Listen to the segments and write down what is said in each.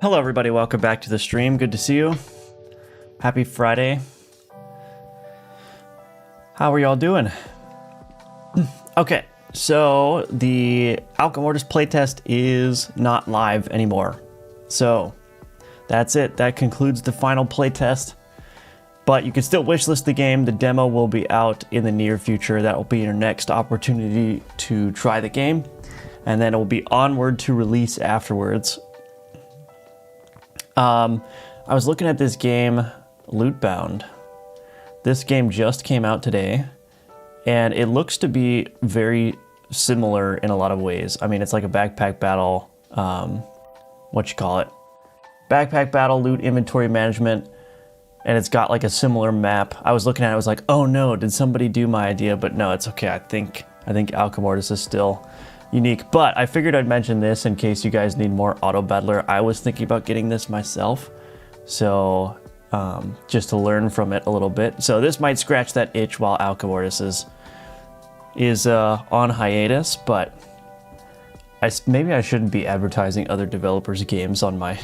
Hello everybody, welcome back to the stream. Good to see you. Happy Friday. How are y'all doing? Okay, so the Alchemy Mortis playtest is not live anymore. So that's it. That concludes the final playtest. But you can still wishlist the game. The demo will be out in the near future. That will be your next opportunity to try the game. And then it will be onward to release afterwards. I was looking at this game, Lootbound. This game just came out today, and it looks to be very similar in a lot of ways. I mean, it's like a backpack battle, backpack battle, loot inventory management, and it's got like a similar map. I was looking at it, I was like, oh no, did somebody do my idea? But no, it's okay. I think Alchemy Mortis is still unique, but I figured I'd mention this in case you guys need more auto battler. I was thinking about getting this myself, so just to learn from it a little bit. So this might scratch that itch while Alchemy Mortis is on hiatus, but maybe I shouldn't be advertising other developers' games on my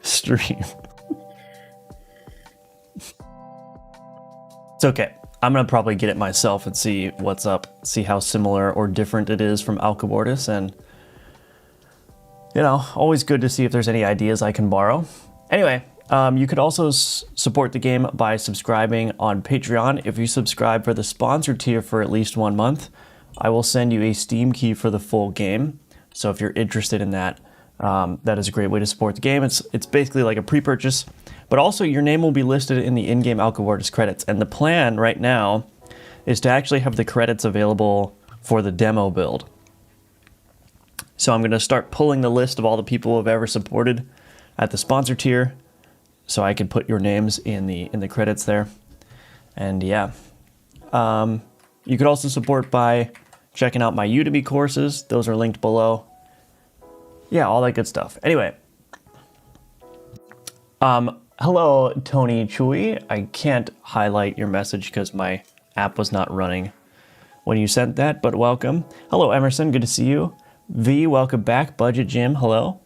stream. It's okay. I'm gonna probably get it myself and see what's up, see how similar or different it is from Alchemy Mortis, and you know, always good to see if there's any ideas I can borrow. Anyway, you could also support the game by subscribing on Patreon. If you subscribe for the sponsored tier for at least 1 month, I will send you a Steam key for the full game. So if you're interested in that, that is a great way to support the game. It's basically like a pre-purchase, but also your name will be listed in the in-game Alchemy Mortis credits. And the plan right now is to actually have the credits available for the demo build. So I'm going to start pulling the list of all the people who have ever supported at the sponsor tier, so I can put your names in the credits there. And yeah, you could also support by checking out my Udemy courses. Those are linked below. Yeah, all that good stuff. Anyway, hello, Tony Chui. I can't highlight your message because my app was not running when you sent that, but welcome. Hello, Emerson. Good to see you. V, welcome back. Budget Jim, hello.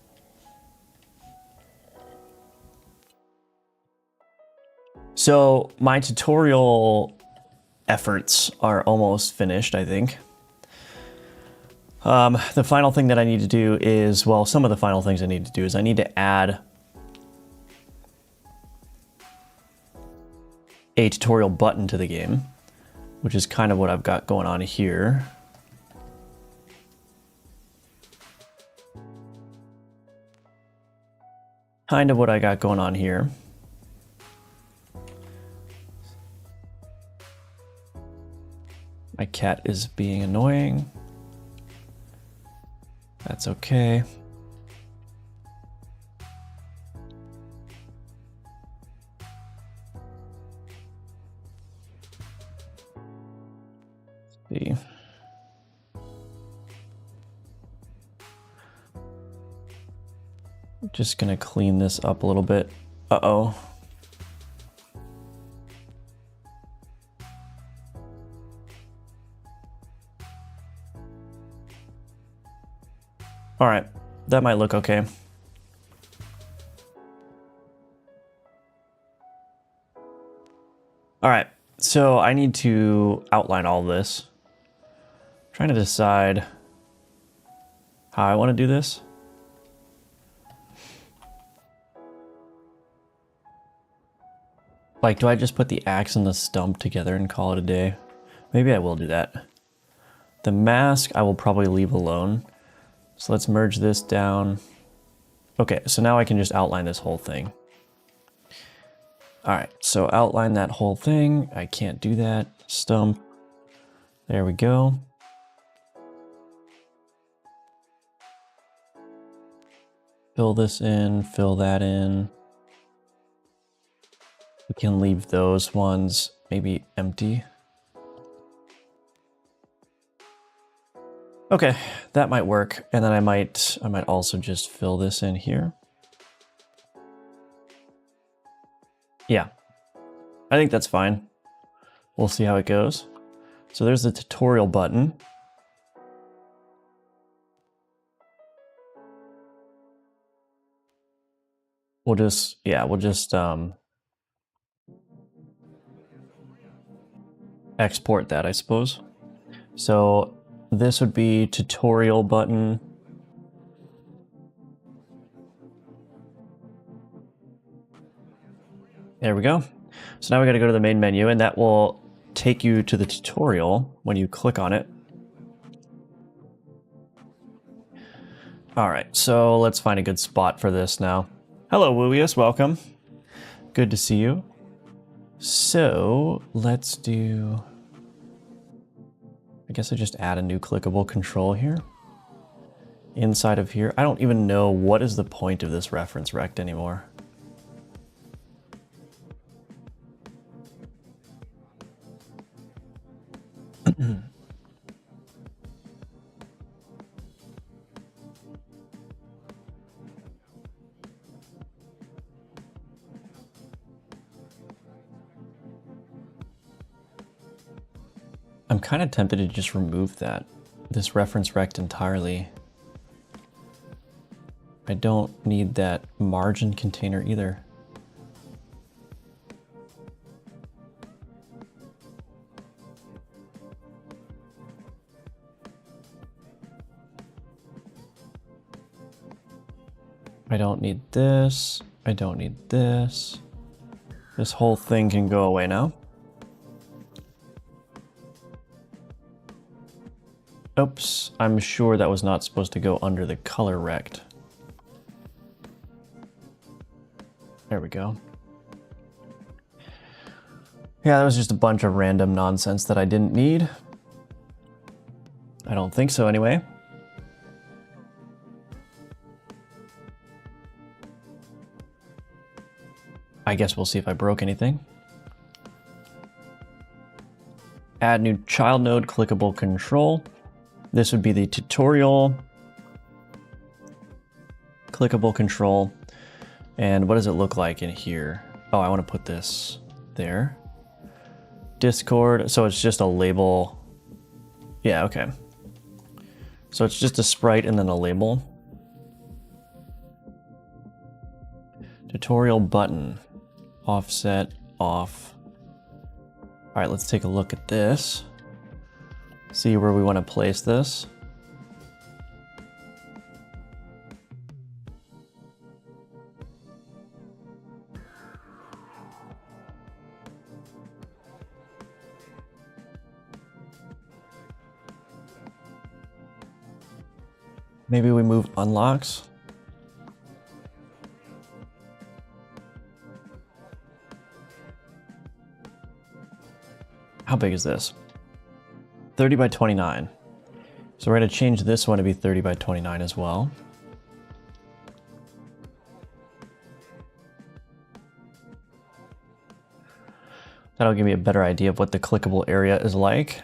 So my tutorial efforts are almost finished, I think. The final thing that I need to do is, well, some of the final things I need to do is I need to add a tutorial button to the game, which is kind of what I've got going on here. Kind of what I got going on here. My cat is being annoying. That's okay. Let's see. Just gonna clean this up a little bit. Uh-oh. All right, that might look okay. All right, so I need to outline all this. I'm trying to decide how I want to do this. Like, do I just put the axe and the stump together and call it a day? Maybe I will do that. The mask I will probably leave alone. So let's merge this down. Okay, so now I can just outline this whole thing. All right, so outline that whole thing. I can't do that. Stump. There we go. Fill this in, fill that in. We can leave those ones maybe empty. Okay, that might work. And then I might also just fill this in here. Yeah, I think that's fine. We'll see how it goes. So there's the tutorial button. we'll just, yeah, we'll just export that, I suppose. So this would be tutorial button. There we go. So now we got to go to the main menu, and that will take you to the tutorial when you click on it. All right, so let's find a good spot for this now. Hello, Wooius, welcome. Good to see you. So let's do, I guess I just add a new clickable control here. Inside of here, I don't even know what is the point of this reference rect anymore. I'm kind of tempted to just remove this reference rect entirely. I don't need that margin container either. I don't need this. I don't need this. This whole thing can go away now. Oops, I'm sure that was not supposed to go under the color rect. There we go. Yeah, that was just a bunch of random nonsense that I didn't need. I don't think so anyway. I guess we'll see if I broke anything. Add new child node clickable control. This would be the tutorial clickable control. And what does it look like in here? Oh, I want to put this there. Discord, so it's just a label. Yeah, okay. So it's just a sprite and then a label. Tutorial button. Offset, off. All right, let's take a look at this. See where we want to place this. Maybe we move unlocks. How big is this? 30 by 29. So we're going to change this one to be 30 by 29 as well. That'll give me a better idea of what the clickable area is like.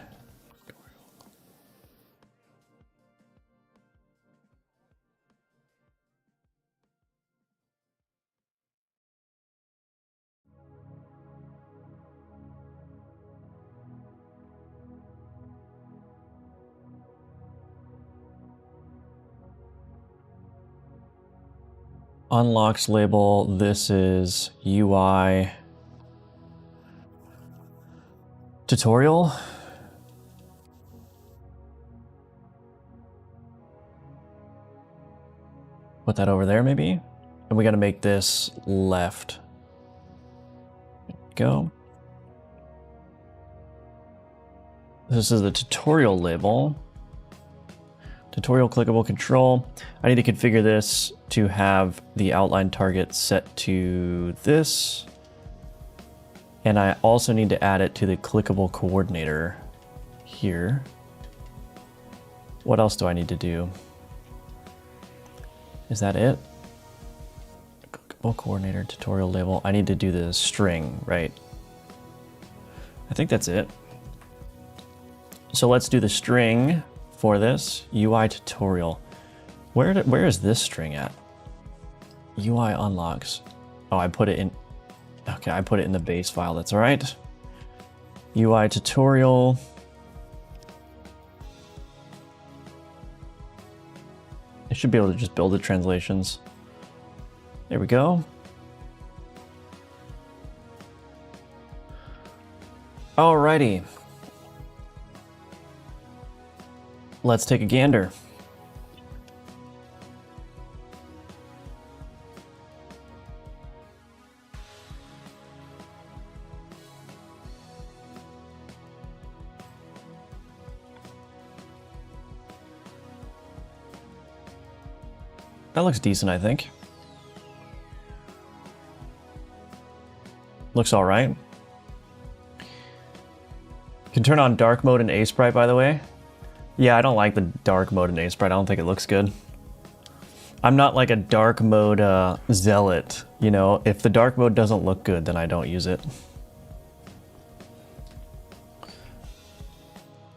Unlocks label, this is UI tutorial. Put that over there maybe. And we got to make this left. There we go. This is the tutorial label. Tutorial clickable control. I need to configure this to have the outline target set to this. And I also need to add it to the clickable coordinator here. What else do I need to do? Is that it? Clickable coordinator, tutorial label. I need to do the string, right? I think that's it. So let's do the string for this. UI tutorial. Where is this string at? UI unlocks. Oh, I put it in. Okay, I put it in the base file. That's all right. UI tutorial. I should be able to just build the translations. There we go. Alrighty. Let's take a gander. That looks decent, I think. Looks all right. Can turn on dark mode in A-Sprite, by the way. Yeah, I don't like the dark mode in A-Sprite. I don't think it looks good. I'm not like a dark mode zealot, you know? If the dark mode doesn't look good, then I don't use it.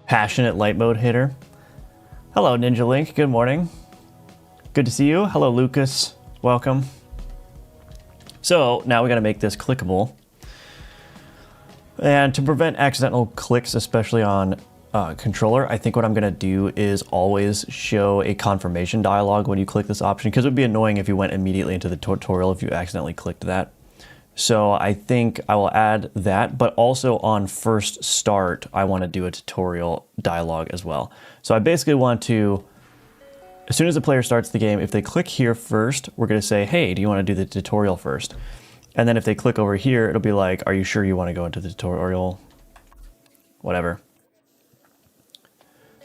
Passionate light mode hitter. Hello, Ninja Link. Good morning. Good to see you. Hello, Lucas. Welcome. So now we got to make this clickable. And to prevent accidental clicks, especially on controller, I think what I'm going to do is always show a confirmation dialog when you click this option, because it would be annoying if you went immediately into the tutorial if you accidentally clicked that. So I think I will add that, but also on first start, I want to do a tutorial dialog as well. So I basically want to, as soon as the player starts the game, if they click here first, we're going to say, hey, do you want to do the tutorial first? And then if they click over here, it'll be like, are you sure you want to go into the tutorial? Whatever.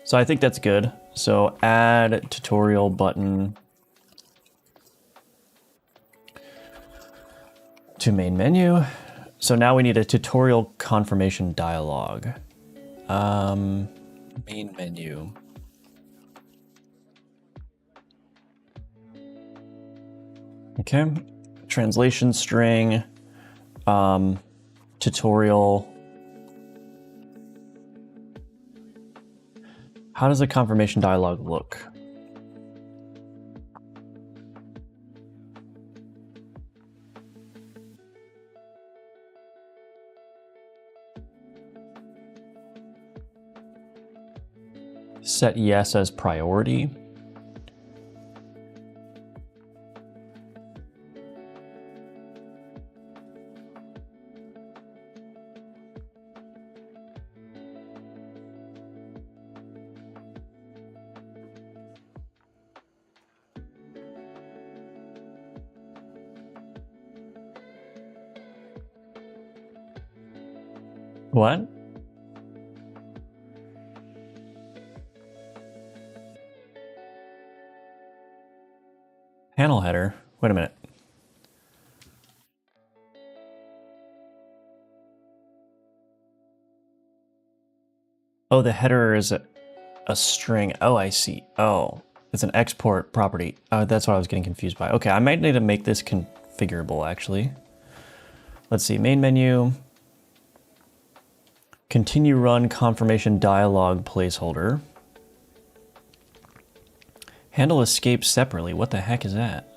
So I think that's good. So add tutorial button to main menu. So now we need a tutorial confirmation dialog. Main menu. Okay. Translation string, tutorial. How does a confirmation dialog look? Set yes as priority. What? Panel header? Wait a minute. Oh, the header is a string. Oh, I see. Oh, it's an export property. Oh, that's what I was getting confused by. Okay, I might need to make this configurable, actually. Let's see, main menu. Continue run confirmation dialog placeholder. Handle escape separately. What the heck is that?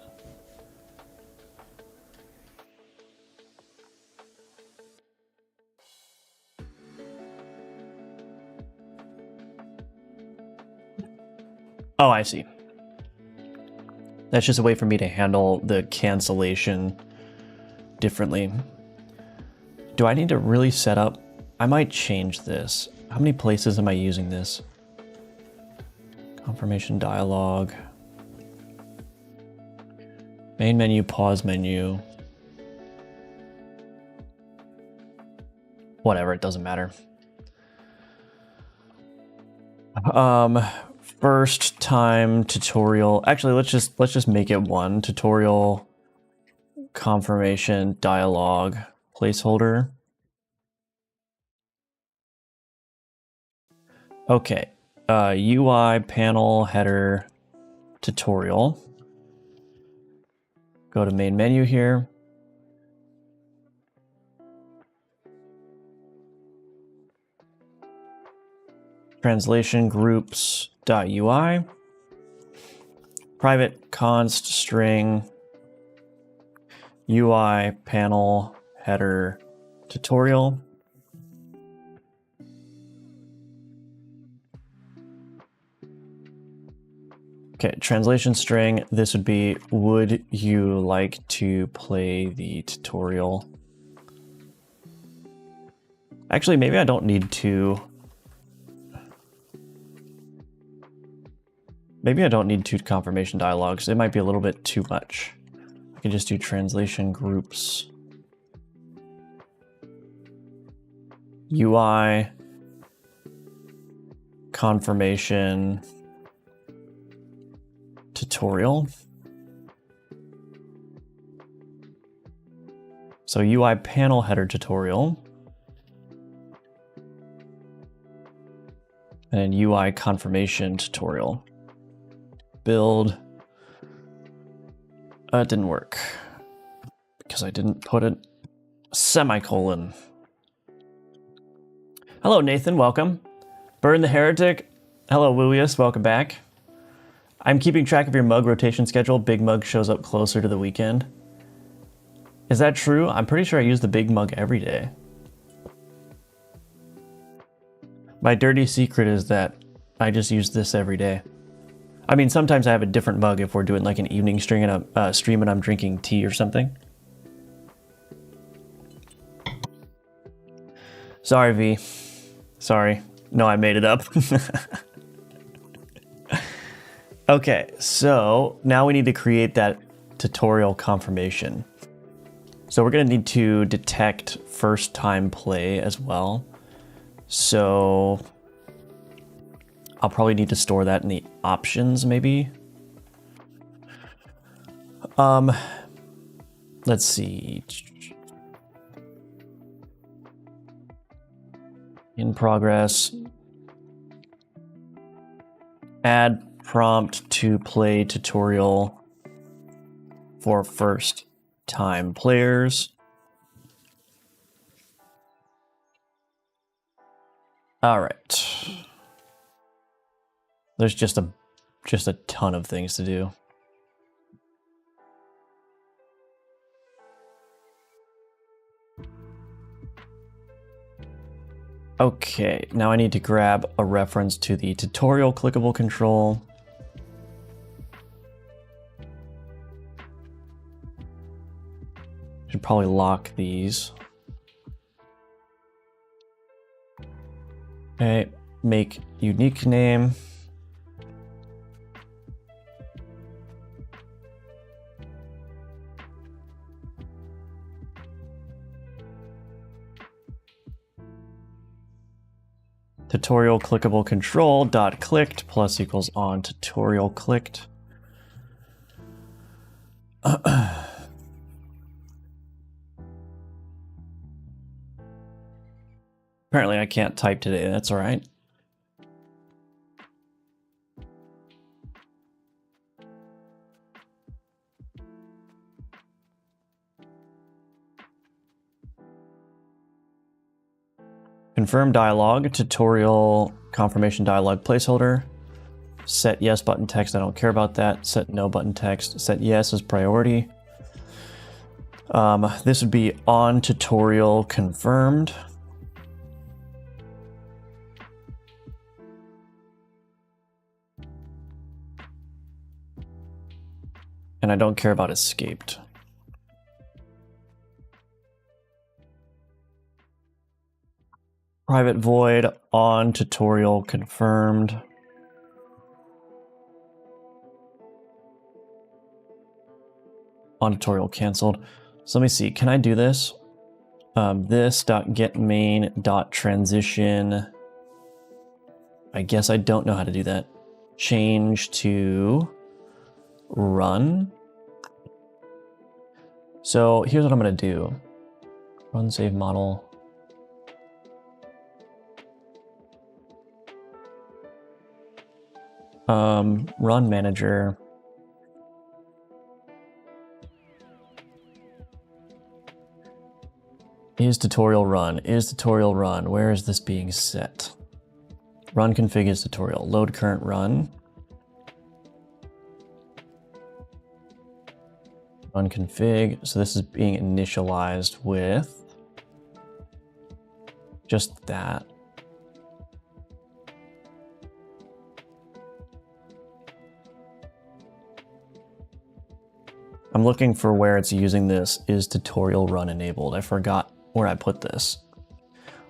Oh, I see. That's just a way for me to handle the cancellation differently. Do I need to really set up? I might change this. How many places am I using this? Confirmation dialog. Main menu, pause menu. Whatever, it doesn't matter. First time tutorial. Actually, let's just make it one tutorial confirmation dialog placeholder. Okay. UI panel header tutorial. Go to main menu here. Translation groups.ui. Private const string UI panel header tutorial. Okay, translation string, this would be, would you like to play the tutorial? Actually, maybe I don't need to. Maybe I don't need 2 confirmation dialogues. It might be a little bit too much. I can just do translation groups. UI. Confirmation. Tutorial. So UI panel header tutorial. And then UI confirmation tutorial. Build. It didn't work because I didn't put a semicolon. Hello, Nathan. Welcome. Burn the Heretic. Hello, Wuius. Welcome back. I'm keeping track of your mug rotation schedule. Big mug shows up closer to the weekend. Is that true? I'm pretty sure I use the big mug every day. My dirty secret is that I just use this every day. I mean, sometimes I have a different mug if we're doing like an evening stream and I'm drinking tea or something. Sorry, V. Sorry. No, I made it up. Okay, so now we need to create that tutorial confirmation. So we're going to need to detect first time play as well. So I'll probably need to store that in the options maybe. Let's see. In progress. Add prompt to play tutorial for first time players. All right. There's just a ton of things to do. Okay, now I need to grab a reference to the tutorial clickable control. Should probably lock these. Okay, make unique name. Tutorial clickable control dot clicked plus equals on tutorial clicked. Apparently I can't type today, that's all right. Confirm dialog, tutorial confirmation dialog placeholder. Set yes button text, I don't care about that. Set no button text, set yes as priority. This would be on tutorial confirmed. And I don't care about escaped. Private void on tutorial confirmed. On tutorial canceled. So let me see, can I do this? This.getMain.transition. I guess I don't know how to do that. Change to run. So here's what I'm gonna do. Run save model. Run manager. Is tutorial run? Is tutorial run? Where is this being set? Run config is tutorial. Load current run. Run config. So this is being initialized with just that. I'm looking for where it's using this is tutorial run enabled. I forgot where I put this.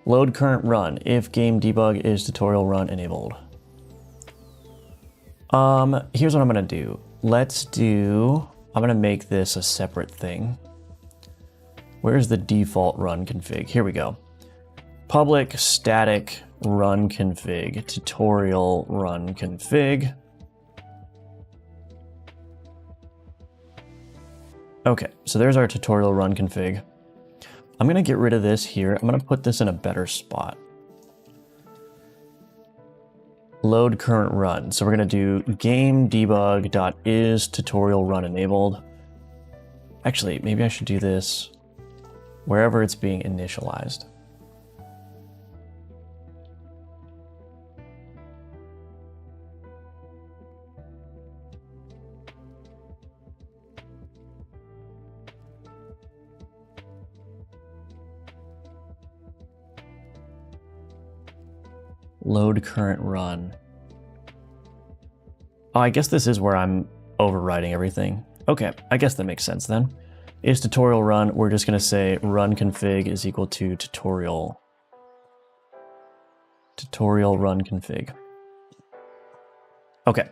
Load current run if game debug is tutorial run enabled. Here's what I'm gonna do. I'm gonna make this a separate thing. Where's the default run config? Here we go. Public static run config, tutorial run config. Okay, so there's our tutorial run config. I'm gonna get rid of this here. I'm gonna put this in a better spot. Load current run. So we're gonna do game debug.is tutorial run enabled. Actually, maybe I should do this wherever it's being initialized. Load current run. Oh, I guess this is where I'm overriding everything. Okay, I guess that makes sense then. Is tutorial run, we're just gonna say run config is equal to tutorial run config. Okay.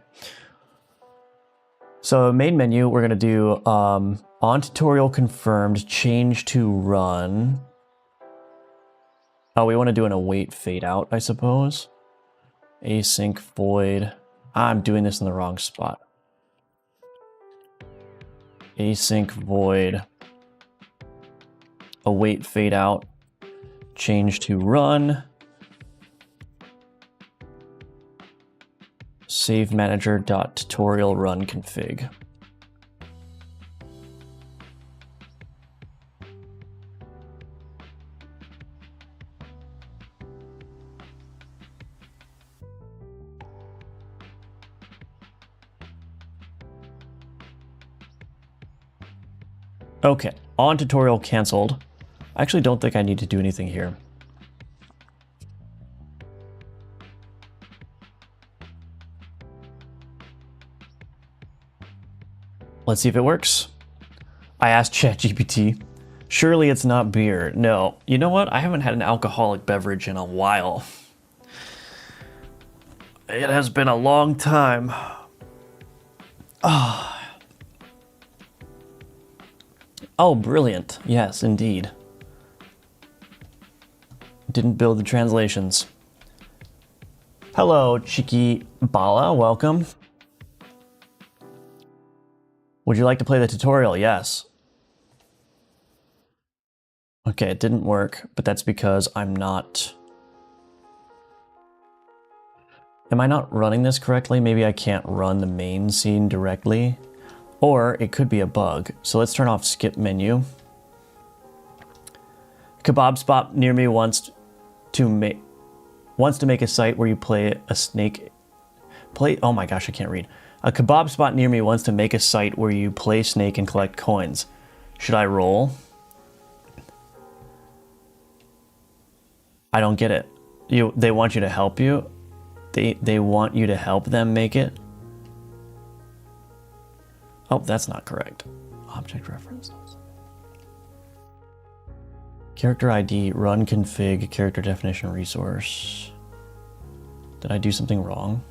So main menu, we're gonna do on tutorial confirmed, change to run. Oh, we want to do an await fade out, I suppose. Async void. I'm doing this in the wrong spot. Async void. Await fade out. Change to run. Save manager.tutorial run config. Okay, on tutorial canceled. I actually don't think I need to do anything here. Let's see if it works. I asked ChatGPT. Surely it's not beer. No, you know what? I haven't had an alcoholic beverage in a while. It has been a long time. Oh, brilliant. Yes, indeed. Didn't build the translations. Hello, Chiki Bala, welcome. Would you like to play the tutorial? Yes. Okay, it didn't work, but that's because I'm not... Am I not running this correctly? Maybe I can't run the main scene directly. Or it could be a bug. So let's turn off skip menu. Kebab spot near me wants to make a site where you play a snake. Oh my gosh, I can't read. A kebab spot near me wants to make a site where you play snake and collect coins. Should I roll? I don't get it. They want you to help you? They want you to help them make it? Oh, that's not correct. Object reference. Character ID, run config, character definition resource. Did I do something wrong?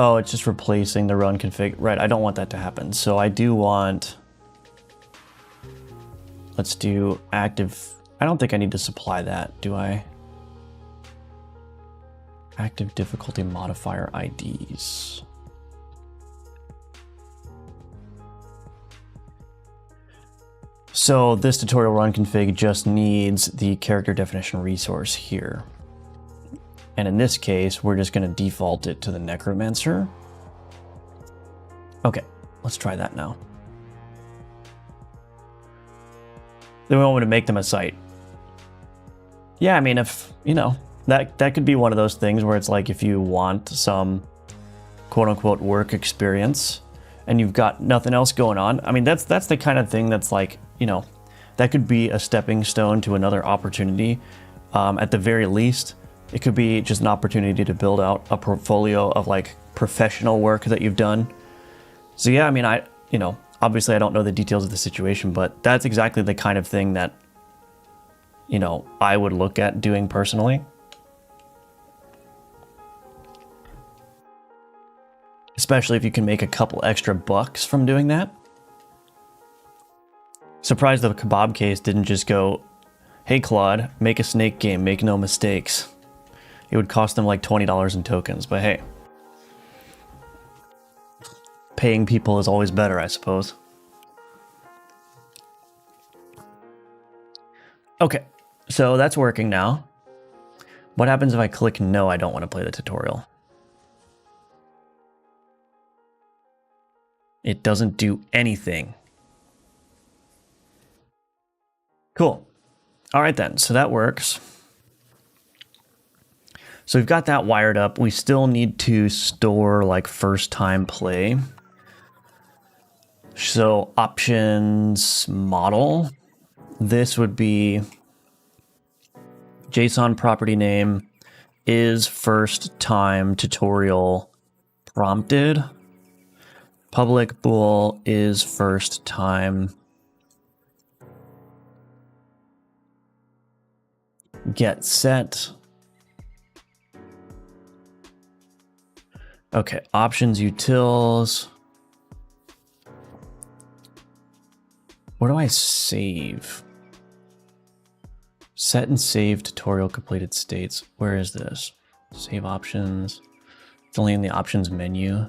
Oh, it's just replacing the run config. Right, I don't want that to happen. So I do want... Let's do active... I don't think I need to supply that, do I? Active difficulty modifier IDs. So this tutorial run config just needs the character definition resource here. And in this case, we're just going to default it to the necromancer. Okay, let's try that now. Then we want to make them a site. Yeah, I mean, if, you know, that could be one of those things where it's like if you want some quote unquote work experience and you've got nothing else going on. I mean, that's the kind of thing that's like, you know, that could be a stepping stone to another opportunity. At the very least, it could be just an opportunity to build out a portfolio of like professional work that you've done. So yeah, I mean, obviously I don't know the details of the situation, but that's exactly the kind of thing that, I would look at doing personally. Especially if you can make a couple extra bucks from doing that. Surprised the kebab case didn't just go, hey Claude, make a snake game, make no mistakes. It would cost them like $20 in tokens, but hey. Paying people is always better, I suppose. Okay, so that's working now. What happens if I click no, I don't want to play the tutorial? It doesn't do anything. Cool. All right then, so that works. So we've got that wired up. We still need to store like first time play. So options model. This would be JSON property name is first time tutorial prompted. Public bool is first time. Get set. Okay, options utils. Where do I save? Set and save tutorial completed states. Where is this? Save options. It's only in the options menu.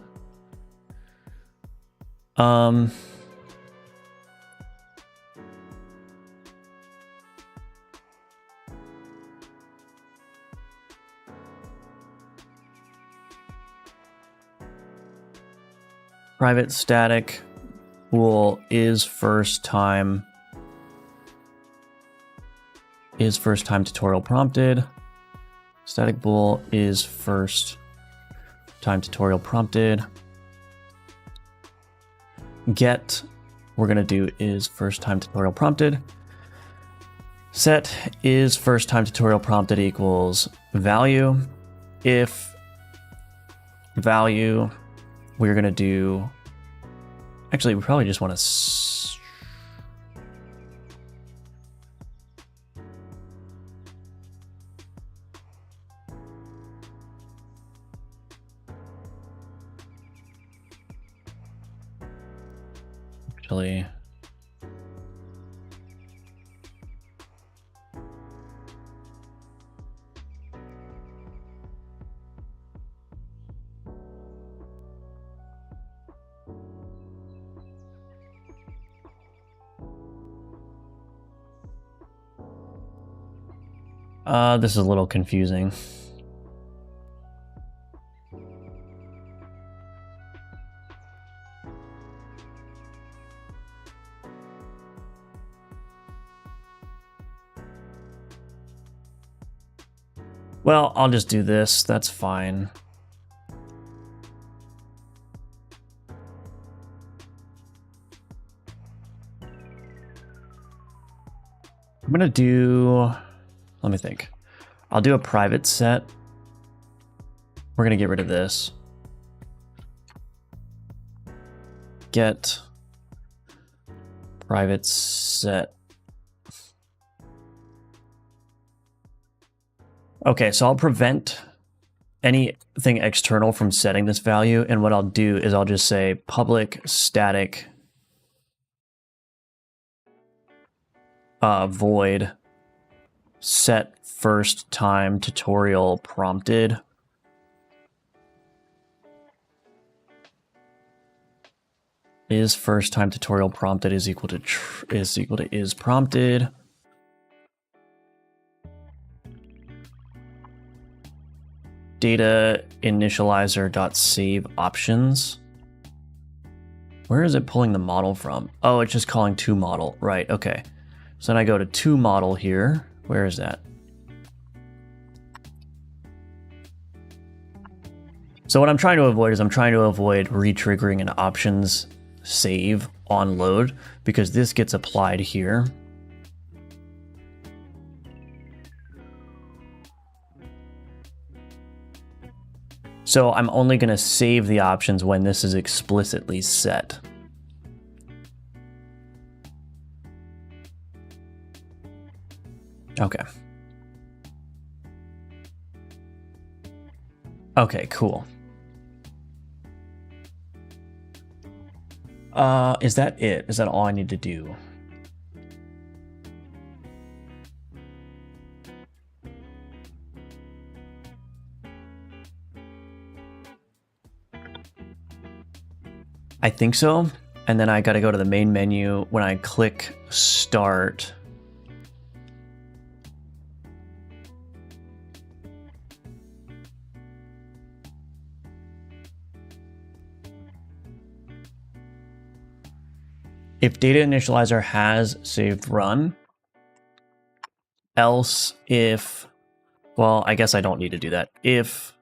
Private static bool is first time tutorial prompted. Static bool is first time tutorial prompted. Get, we're gonna do is first time tutorial prompted. Set is first time tutorial prompted equals value. If value, we're gonna do, actually we probably just want to actually this is a little confusing. Well, I'll just do this. That's fine. I'm gonna do, let me think. I'll do a private set. We're gonna get rid of this. Get private set. Okay, so I'll prevent anything external from setting this value, and what I'll do is I'll just say public static void set first time tutorial prompted. Is first time tutorial prompted is equal to is prompted. Data initializer dot save options. Where is it pulling the model from? Oh, it's just calling toModel. Right, okay. So then I go to toModel here. Where is that? So what I'm trying to avoid is I'm trying to avoid re-triggering an options save on load, because this gets applied here. So I'm only going to save the options when this is explicitly set. Okay. Okay, cool. Is that it? Is that all I need to do? I think so. And then I got to go to the main menu. When I click start, if data initializer has saved run, else if, well, I guess I don't need to do that. If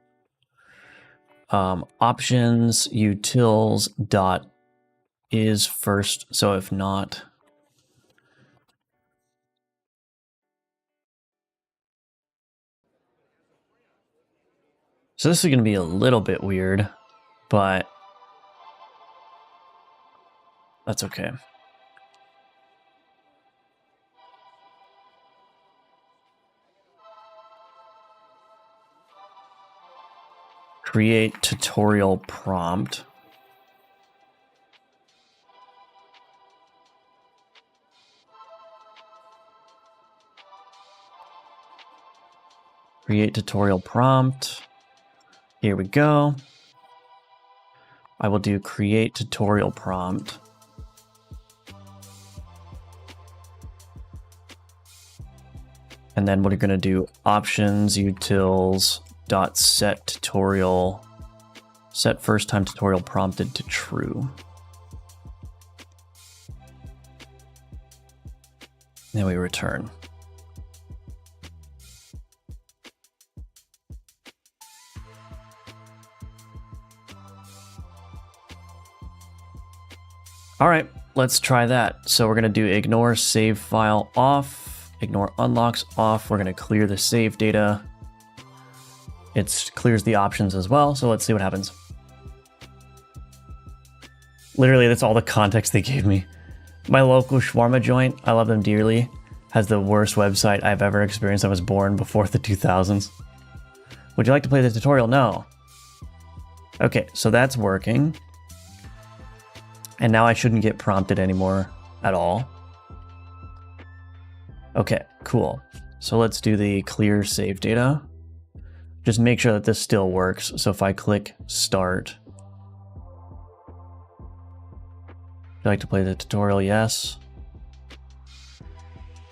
options utils dot is first, so if not, so this is going to be a little bit weird, but that's okay. Create tutorial prompt. Create tutorial prompt. Here we go. I will do create tutorial prompt. And then what are going to do? Options utils dot set tutorial, set first time tutorial prompted to true. Then we return. All right, let's try that. So we're going to do ignore save file off, ignore unlocks off. We're going to clear the save data. It clears the options as well. So let's see what happens. Literally, that's all the context they gave me. My local shawarma joint, I love them dearly, has the worst website I've ever experienced. I was born before the 2000s. Would you like to play the tutorial? No. Okay, so that's working. And now I shouldn't get prompted anymore at all. Okay, cool. So let's do the clear save data. Just make sure that this still works. So if I click start. Would you like to play the tutorial? Yes.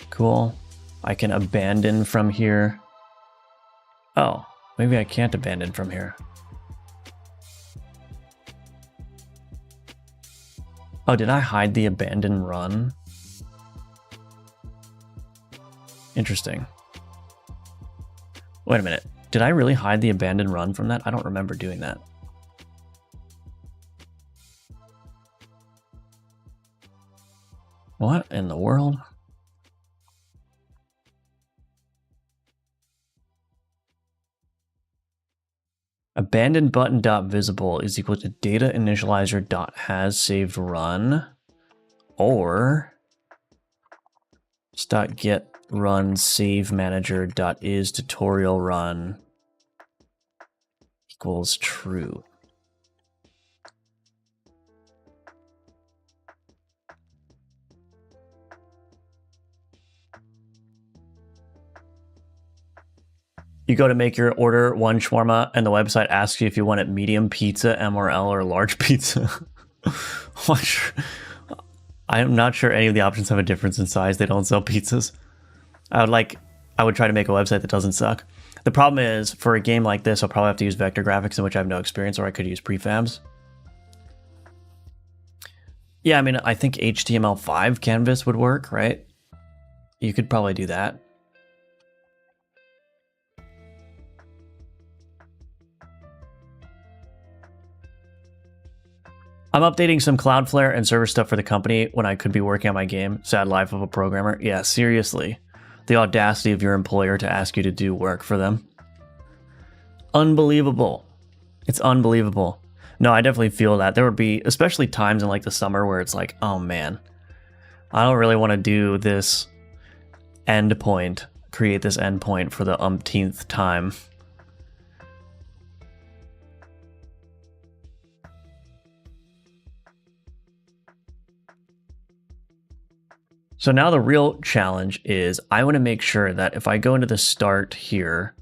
Cool. I can abandon from here. Oh, maybe I can't abandon from here. Oh, did I hide the abandon run? Interesting. Wait a minute. Did I really hide the abandon run from that? I don't remember doing that. What in the world? Abandon button dot visible is equal to data initializer dot has saved run, or dot get run save manager dot is tutorial run equals true. You go to make your order, one shawarma, and the website asks you if you want it medium pizza, M or L, or large pizza. I'm not sure any of the options have a difference in size. They don't sell pizzas. I would try to make a website that doesn't suck. The problem is, for a game like this, I'll probably have to use vector graphics, in which I have no experience, or I could use prefabs. Yeah, I mean, I think HTML5 canvas would work, right? You could probably do that. I'm updating some Cloudflare and server stuff for the company when I could be working on my game. Sad life of a programmer. Yeah, seriously. The audacity of your employer to ask you to do work for them. Unbelievable. It's unbelievable. No, I definitely feel that. There would be, especially times in like the summer where it's like, oh man, I don't really want to do this endpoint, create this endpoint for the umpteenth time. So now the real challenge is I want to make sure that if I go into the start here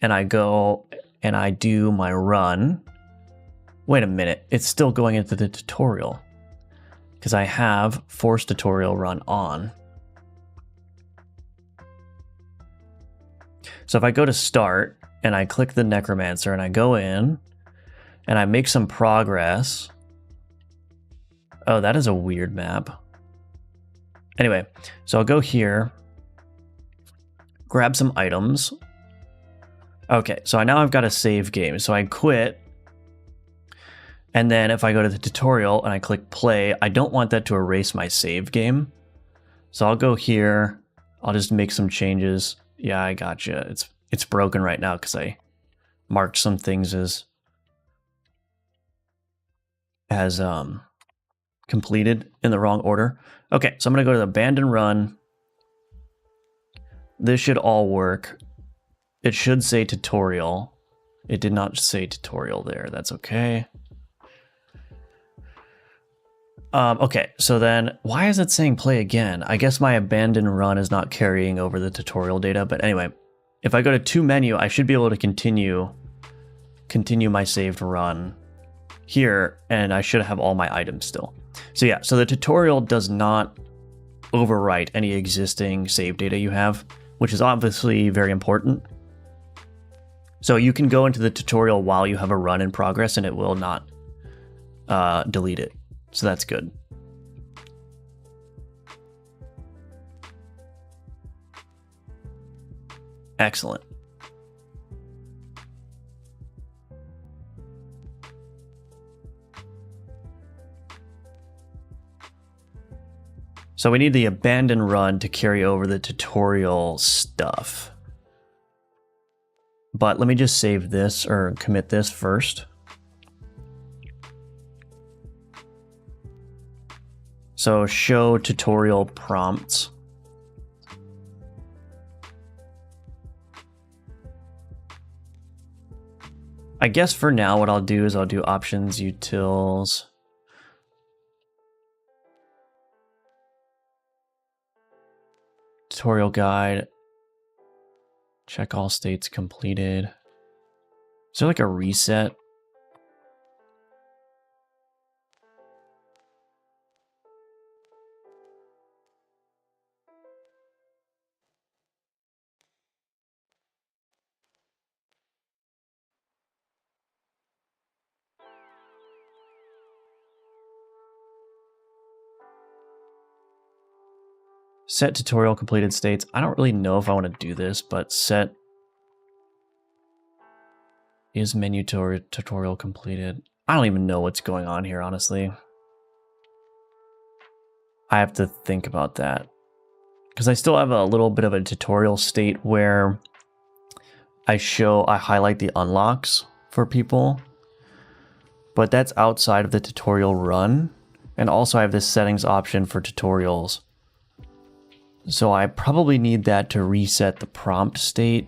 and I go and I do my run, wait a minute, it's still going into the tutorial because I have force tutorial run on. So if I go to start and I click the necromancer and I go in and I make some progress. Oh, that is a weird map. Anyway, so I'll go here, grab some items. Okay, so now I've got a save game. So I quit. And then if I go to the tutorial and I click play, I don't want that to erase my save game. So I'll go here. I'll just make some changes. Yeah, I gotcha. It's broken right now because I marked some things as completed in the wrong order. Okay, so I'm going to go to the abandon run. This should all work. It should say tutorial. It did not say tutorial there. That's okay. Okay, so then why is it saying play again? I guess my abandon run is not carrying over the tutorial data. But anyway, if I go to to menu, I should be able to continue my saved run here, and I should have all my items still. So yeah, so the tutorial does not overwrite any existing save data you have, which is obviously very important. So you can go into the tutorial while you have a run in progress and it will not delete it. So that's good. Excellent. So we need the abandon run to carry over the tutorial stuff. But let me just save this or commit this first. So show tutorial prompts. I guess for now what I'll do is I'll do options utils. Tutorial guide. Check all states completed. Is there like a reset? Set tutorial completed states. I don't really know if I want to do this, but set is menu tutorial completed. I don't even know what's going on here, honestly. I have to think about that because I still have a little bit of a tutorial state where I highlight the unlocks for people, but that's outside of the tutorial run. And also I have this settings option for tutorials. So I probably need that to reset the prompt state.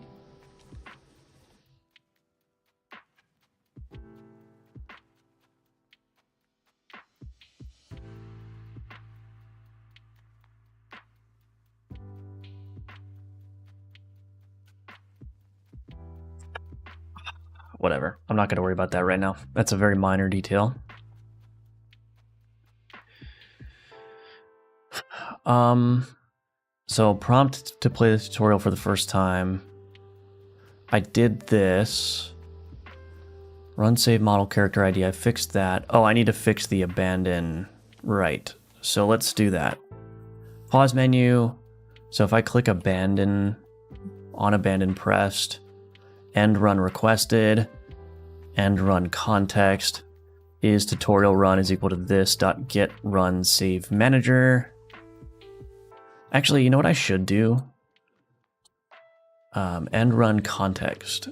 Whatever. I'm not going to worry about that right now. That's a very minor detail. So prompt to play the tutorial for the first time. I did this. Run save model character ID. I fixed that. Oh, I need to fix the abandon. Right. So let's do that. Pause menu. So if I click abandon, on abandon pressed, end run requested, end run context is tutorial run is equal to this dot get run save manager. Actually, you know what I should do? End run context.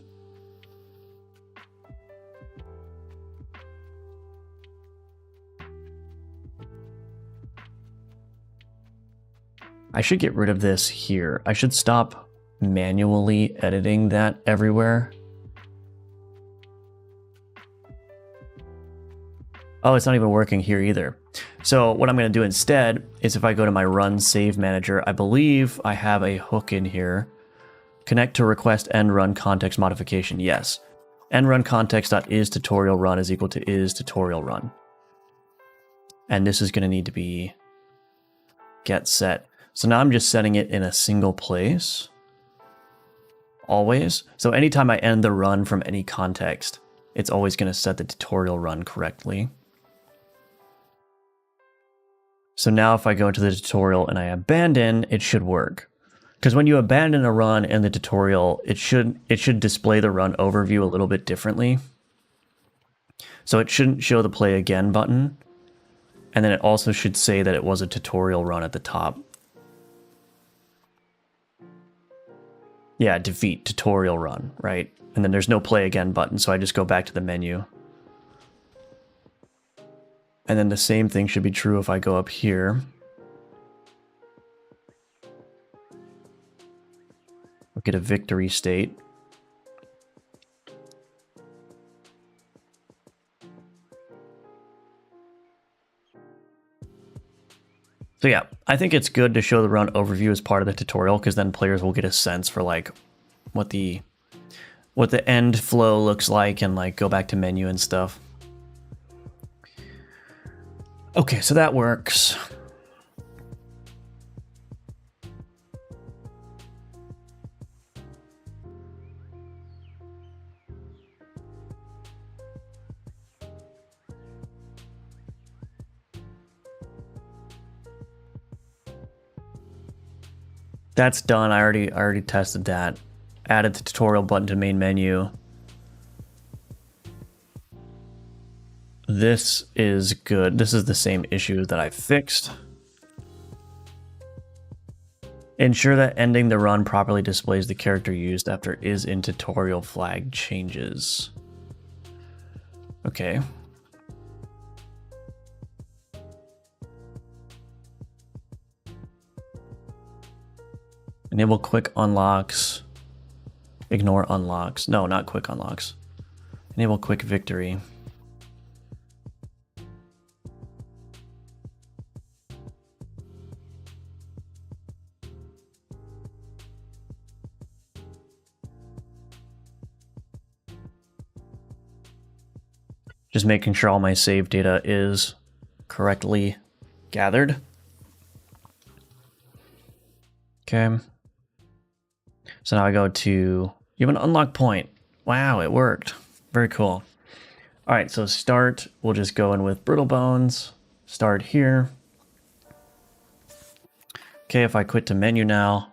I should get rid of this here. I should stop manually editing that everywhere. Oh, it's not even working here either. So what I'm going to do instead is if I go to my run save manager, I believe I have a hook in here. Connect to request end run context modification. Yes. End run context.is tutorial run is equal to is tutorial run. And this is going to need to be get set. So now I'm just setting it in a single place. Always. So anytime I end the run from any context, it's always going to set the tutorial run correctly. So now if I go into the tutorial and I abandon, it should work. Because when you abandon a run in the tutorial, it should display the run overview a little bit differently. So it shouldn't show the play again button. And then it also should say that it was a tutorial run at the top. Yeah, defeat tutorial run, right? And then there's no play again button, so I just go back to the menu. And then the same thing should be true if I go up here. I'll get a victory state. So yeah, I think it's good to show the run overview as part of the tutorial, because then players will get a sense for like what the end flow looks like and like go back to menu and stuff. Okay, so that works. That's done. I already tested that. Added the tutorial button to main menu. This is good. This is the same issue that I fixed. Ensure that ending the run properly displays the character used after is in tutorial flag changes. Okay. Enable quick unlocks. Ignore unlocks. No, not quick unlocks. Enable quick victory. Just making sure all my save data is correctly gathered. Okay. So now I go to, you have an unlock point. Wow, it worked. Very cool. All right, so start, we'll just go in with Brittle Bones. Start here. Okay, if I quit to menu now,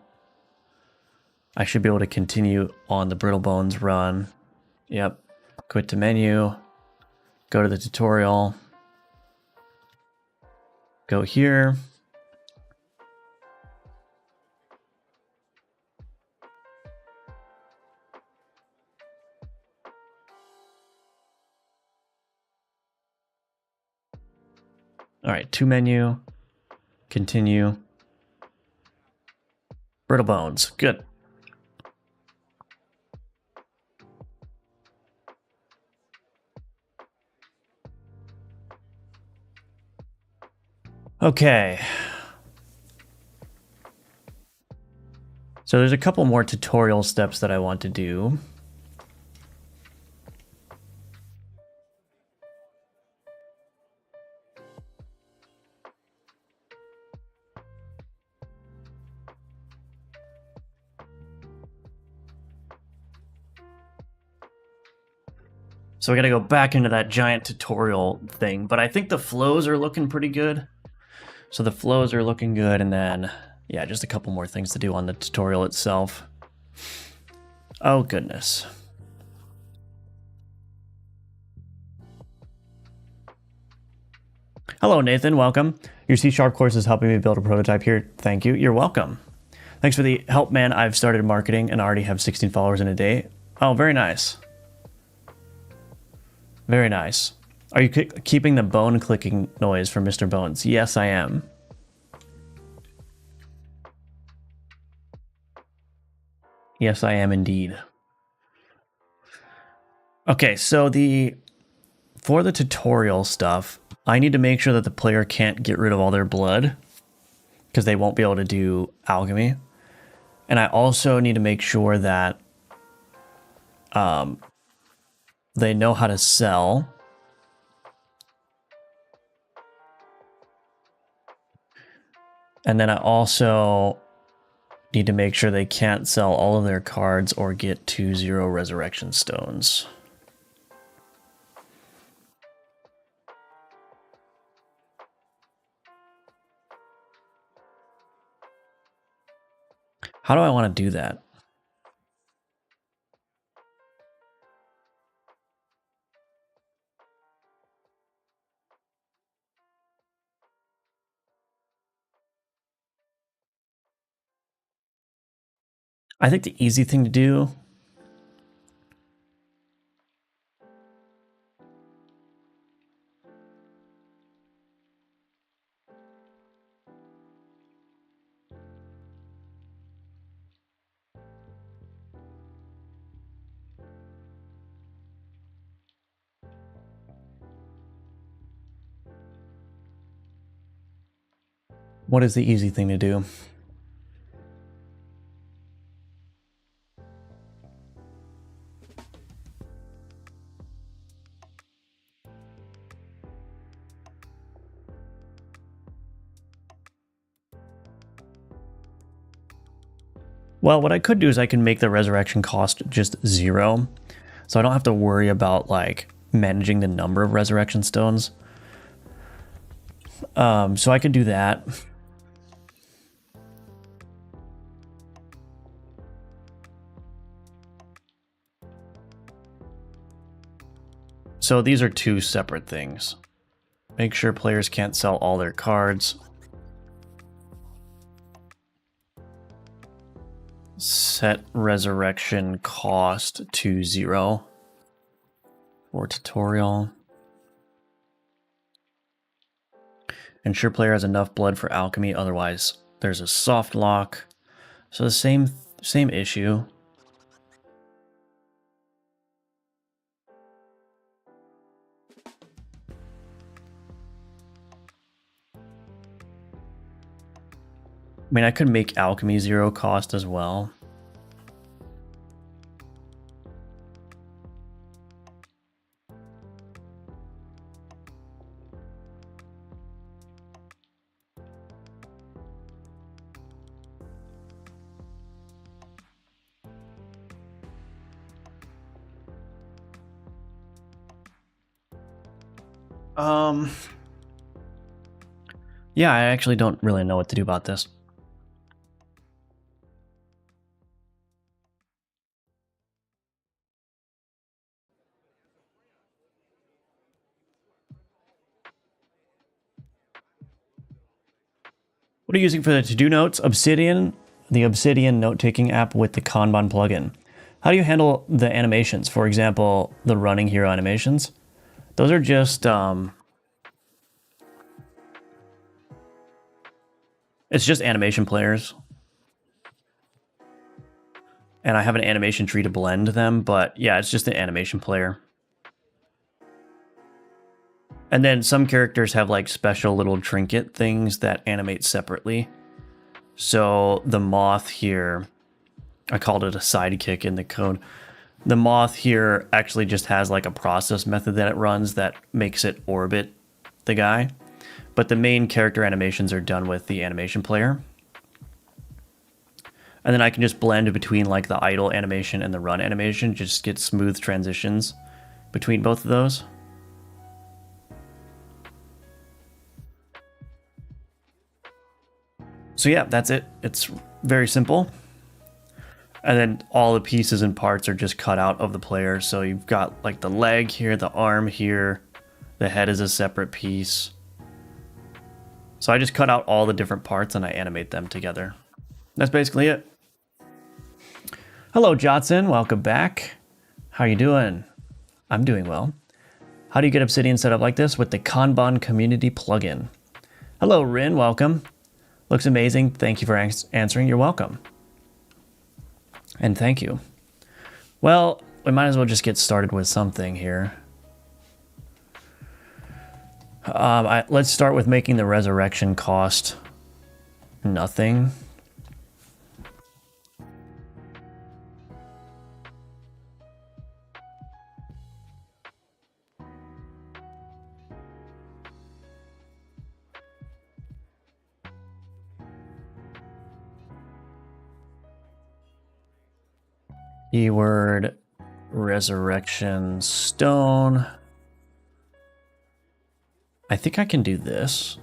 I should be able to continue on the Brittle Bones run. Yep, quit to menu, go to the tutorial, go here. All right, to menu, continue. Brittle Bones, good. Okay. So there's a couple more tutorial steps that I want to do. So we gotta go back into that giant tutorial thing, but I think the flows are looking pretty good. So the flows are looking good, and then, yeah, just a couple more things to do on the tutorial itself. Oh, goodness. Hello, Nathan. Welcome. Your C# course is helping me build a prototype here. Thank you. You're welcome. Thanks for the help, man. I've started marketing and already have 16 followers in a day. Oh, very nice. Very nice. Are you keeping the bone clicking noise from Mr. Bones? Yes, I am. Yes, I am indeed. Okay, so for the tutorial stuff, I need to make sure that the player can't get rid of all their blood because they won't be able to do alchemy. And I also need to make sure that they know how to sell. And then I also need to make sure they can't sell all of their cards or get 2-0 resurrection stones. How do I want to do that? I think the easy thing to do What is the easy thing to do? Well, what I could do is I can make the resurrection cost just 0. So I don't have to worry about like managing the number of resurrection stones. So I could do that. So these are two separate things. Make sure players can't sell all their cards. Set resurrection cost to 0 for tutorial. Ensure player has enough blood for alchemy, otherwise there's a soft lock. So the same issue. I mean, I could make alchemy 0 cost as well. Yeah, I actually don't really know what to do about this. What are you using for the to-do notes? Obsidian, the Obsidian note-taking app with the Kanban plugin. How do you handle the animations? For example, the running hero animations. Those are just, it's just animation players. And I have an animation tree to blend them, but yeah, it's just an animation player. And then some characters have like special little trinket things that animate separately. So the moth here, I called it a sidekick in the code. The moth here actually just has like a process method that it runs that makes it orbit the guy. But the main character animations are done with the animation player. And then I can just blend between like the idle animation and the run animation, just get smooth transitions between both of those. So yeah, that's it. It's very simple. And then all the pieces and parts are just cut out of the player. So you've got like the leg here, the arm here, the head is a separate piece. So I just cut out all the different parts and I animate them together. That's basically it. Hello, Jotson. Welcome back. How you doing? I'm doing well. How do you get Obsidian set up like this? With the Kanban community plugin. Hello, Rin. Welcome. Looks amazing. Thank you for answering. You're welcome. And thank you. Well, we might as well just get started with something here. Let's start with making the resurrection cost nothing. Keyword resurrection stone. I think I can do this.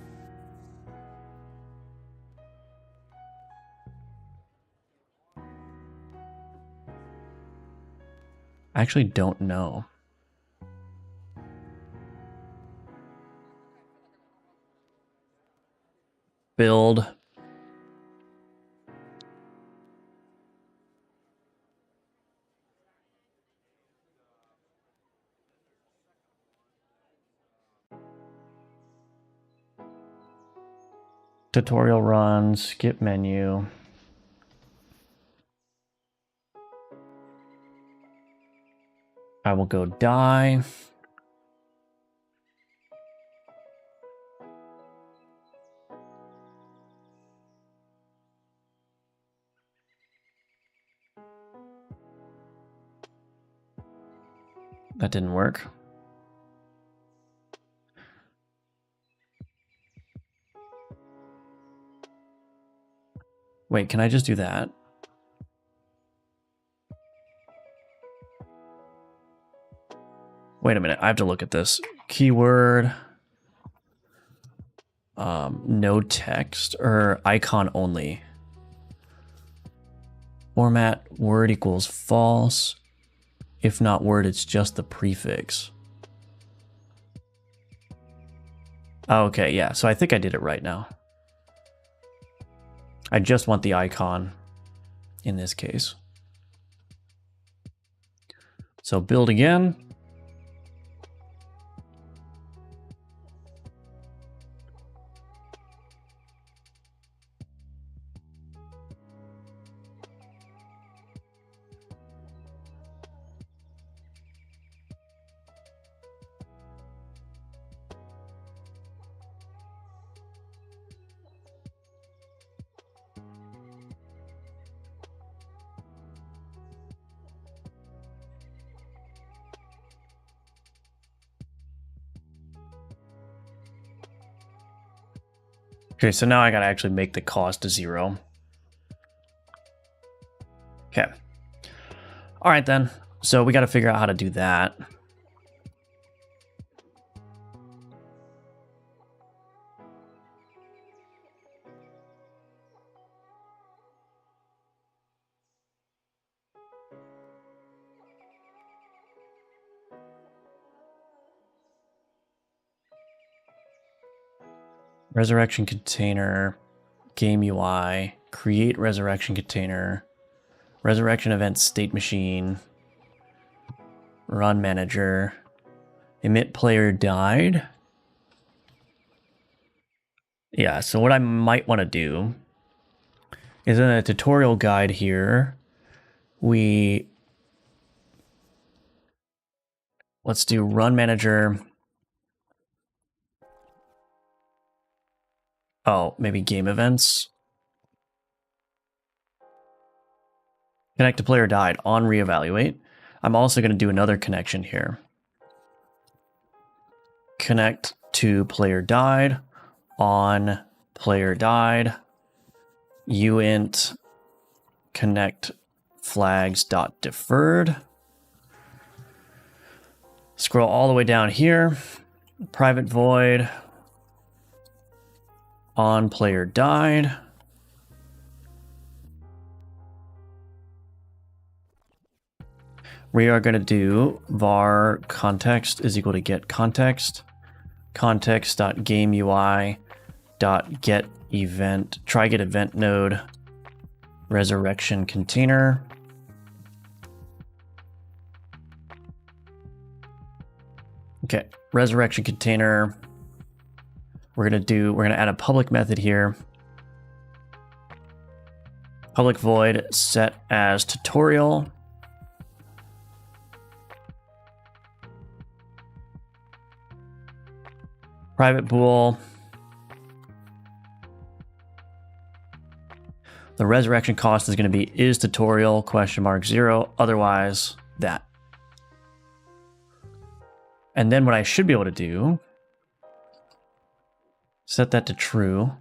I actually don't know. Build. Tutorial run, skip menu. I will go die. That didn't work. Wait, can I just do that? Wait a minute, I have to look at this. Keyword, no text, or icon only. Format, word equals false. If not word, it's just the prefix. Okay, yeah, so I think I did it right now. I just want the icon in this case. So build again. Okay, so now I gotta actually make the cost to 0. Okay. All right then. So we gotta figure out how to do that. Resurrection container, game UI, create resurrection container, resurrection event state machine, run manager, emit player died. Yeah, so what I might want to do is in a tutorial guide here, let's do run manager. Oh, maybe game events. Connect to player died on reevaluate. I'm also going to do another connection here. Connect to player died on player died. Uint connect flags dot deferred. Scroll all the way down here. Private void on player died. We are going to do var context is equal to get context, context.gameui.get event, try get event node, resurrection container. Okay, resurrection container. We're gonna add a public method here. Public void set as tutorial. Private pool. The resurrection cost is going to be is tutorial $0, otherwise that. And then what I should be able to do, set that to true,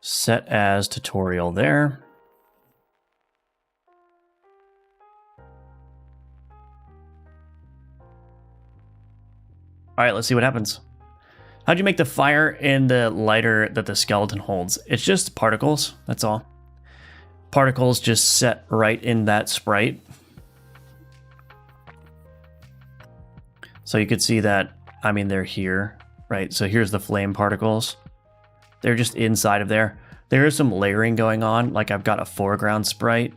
set as tutorial there. All right, let's see what happens. How'd you make the fire in the lighter that the skeleton holds? It's just particles, that's all. Particles just set right in that sprite. So you could see that, I mean, they're here, right? So here's the flame particles. They're just inside of there. There is some layering going on. Like I've got a foreground sprite,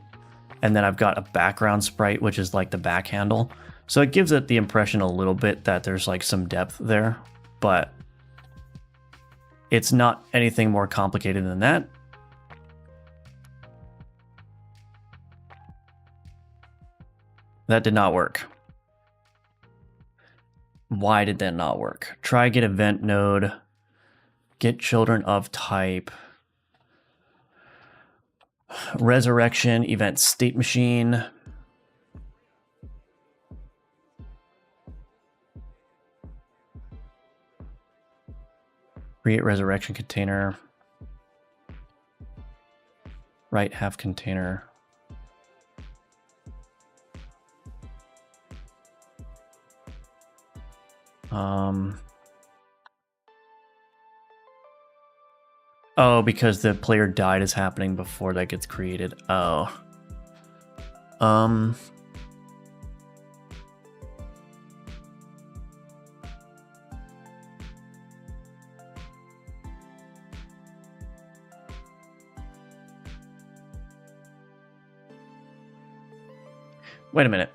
and then I've got a background sprite, which is like the back handle. So it gives it the impression a little bit that there's like some depth there, but it's not anything more complicated than that. That did not work. Why did that not work? Try get event node, get children of type, resurrection event state machine. Create resurrection container. Right half container. Oh, because the player died is happening before that gets created. Oh. Wait a minute.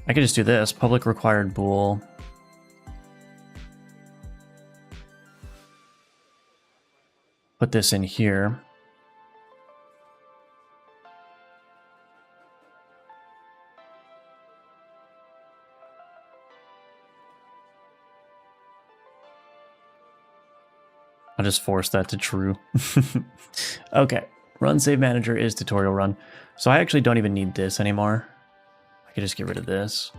I could just do this, public required bool. Put this in here. I'll just force that to true. Okay, run save manager is tutorial run. So I actually don't even need this anymore. I could just get rid of this.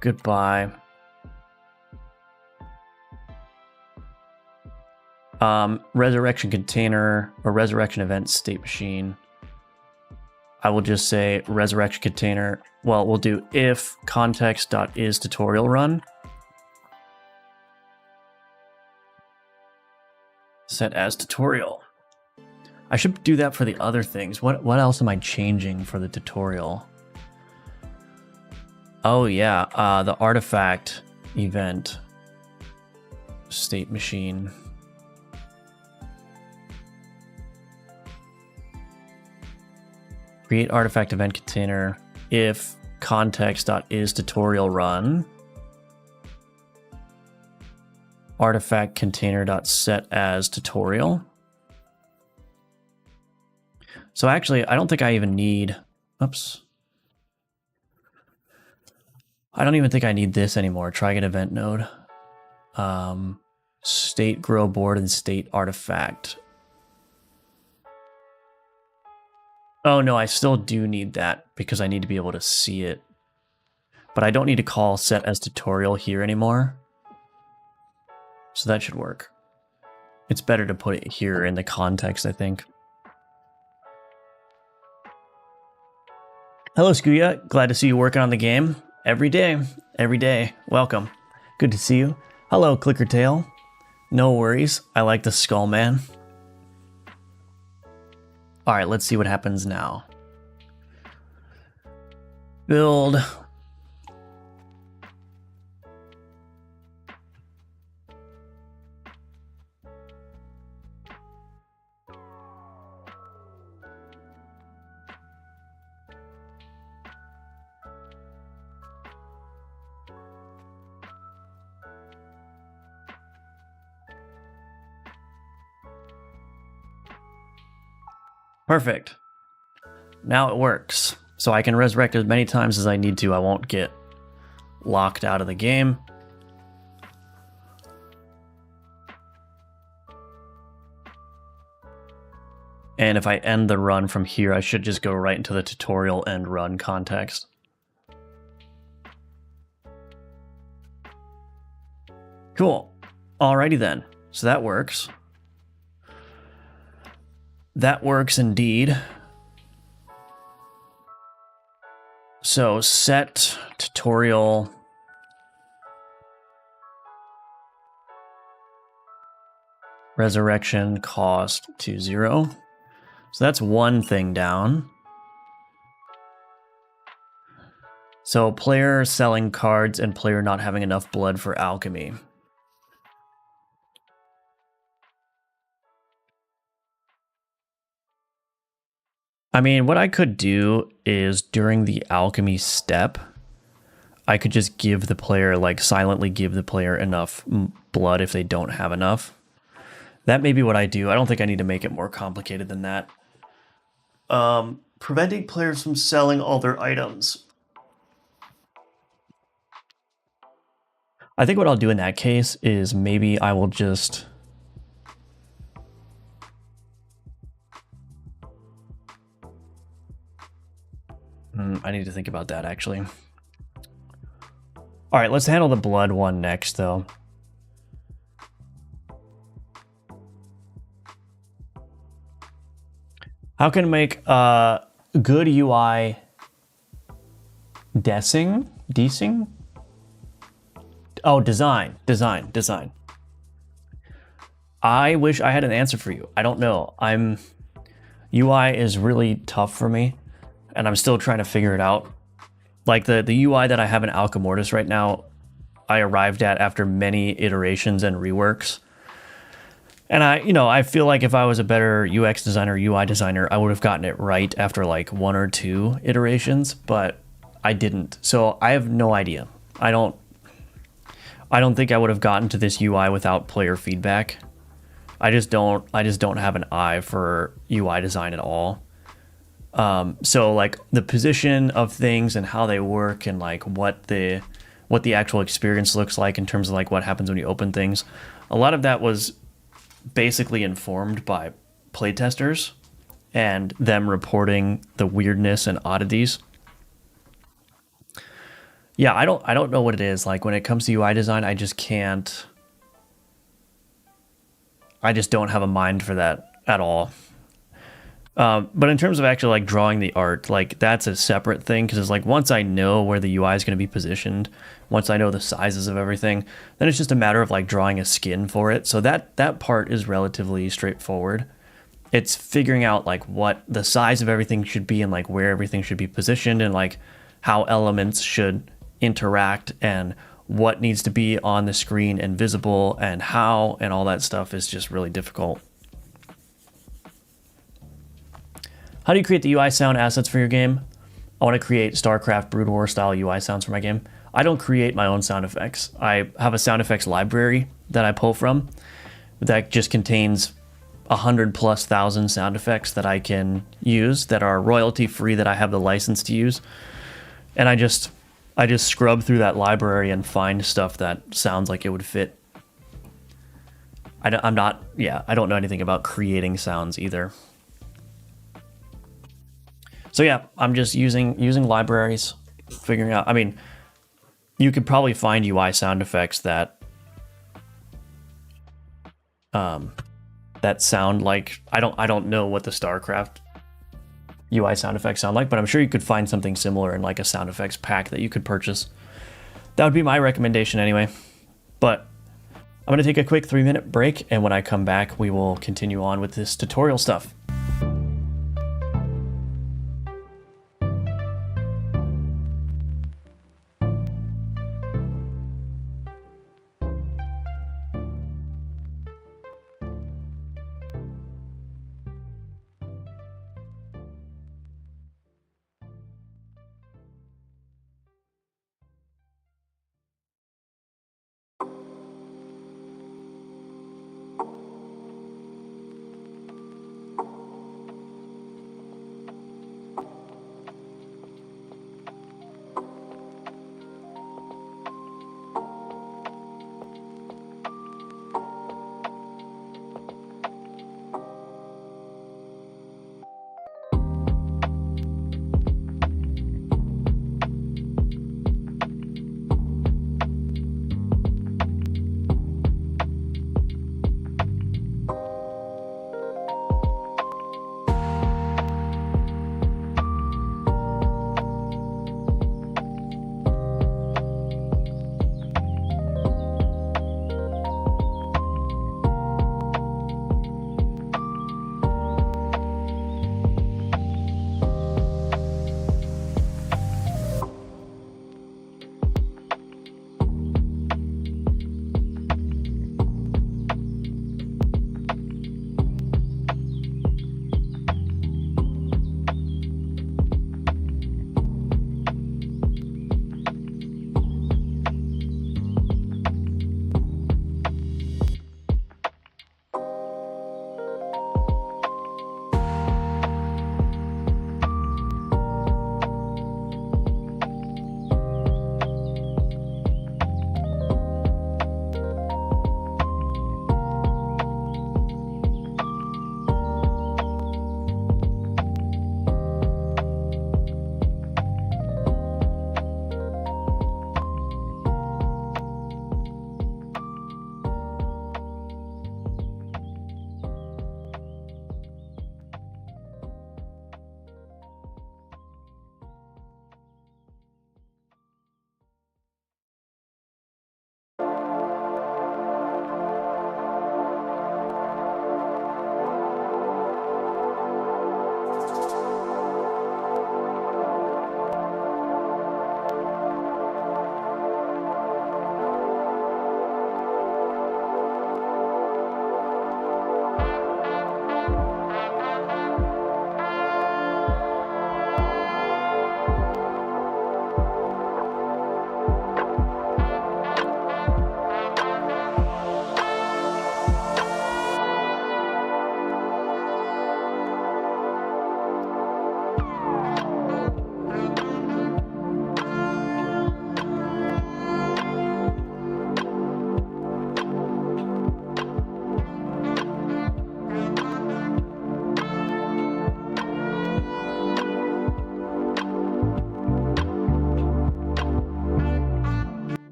Goodbye. Resurrection container or resurrection event state machine. I will just say resurrection container. Well, we'll do if context.is tutorial run. Set as tutorial. I should do that for the other things. What else am I changing for the tutorial? Oh yeah, the artifact event state machine. Create artifact event container if context.is tutorial run. Artifact container.set as tutorial. So actually, I don't think I even need, oops. I don't even think I need this anymore. Try get event node. State grow board and state artifact. Oh no, I still do need that because I need to be able to see it. But I don't need to call set as tutorial here anymore. So that should work. It's better to put it here in the context, I think. Hello, Skuya. Glad to see you working on the game. Every day. Every day. Welcome. Good to see you. Hello, Clickertail. No worries. I like the skull man. Alright, let's see what happens now. Build. Perfect. Now it works. So I can resurrect as many times as I need to. I won't get locked out of the game. And if I end the run from here, I should just go right into the tutorial end run context. Cool. Alrighty then. So that works. That works indeed. So set tutorial resurrection cost to 0. So that's one thing down. So player selling cards and player not having enough blood for alchemy. I mean, what I could do is during the alchemy step, I could just give the player, like silently give the player enough blood if they don't have enough. That may be what I do. I don't think I need to make it more complicated than that. Preventing players from selling all their items. I think what I'll do in that case is maybe I will just... I need to think about that, actually. All right, let's handle the blood one next, though. How can I make good UI desing? Oh, design. I wish I had an answer for you. I don't know. UI is really tough for me, and I'm still trying to figure it out. Like the UI that I have in Alchemortis right now, I arrived at after many iterations and reworks. And I feel like if I was a better UX designer, UI designer, I would have gotten it right after like 1 or 2 iterations, but I didn't. So I have no idea. I don't think I would have gotten to this UI without player feedback. I just don't have an eye for UI design at all. So like the position of things and how they work and like what the actual experience looks like in terms of like what happens when you open things, a lot of that was basically informed by playtesters and them reporting the weirdness and oddities. Yeah, I don't know what it is. Like when it comes to UI design, I just don't have a mind for that at all. But in terms of actually like drawing the art, like that's a separate thing, because it's like once I know where the UI is going to be positioned, once I know the sizes of everything, then it's just a matter of like drawing a skin for it. So that part is relatively straightforward. It's figuring out like what the size of everything should be and like where everything should be positioned and like how elements should interact and what needs to be on the screen and visible and how, and all that stuff is just really difficult. How do you create the UI sound assets for your game? I want to create StarCraft Brood War style UI sounds for my game. I don't create my own sound effects. I have a sound effects library that I pull from that just contains 100,000+ sound effects that I can use that are royalty free, that I have the license to use. And I just scrub through that library and find stuff that sounds like it would fit. I don't know anything about creating sounds either. So yeah, I'm just using libraries, figuring out. I mean, you could probably find UI sound effects that sound like, I don't know what the StarCraft UI sound effects sound like, but I'm sure you could find something similar in like a sound effects pack that you could purchase. That would be my recommendation anyway. But I'm gonna take a quick 3-minute break, and when I come back, we will continue on with this tutorial stuff.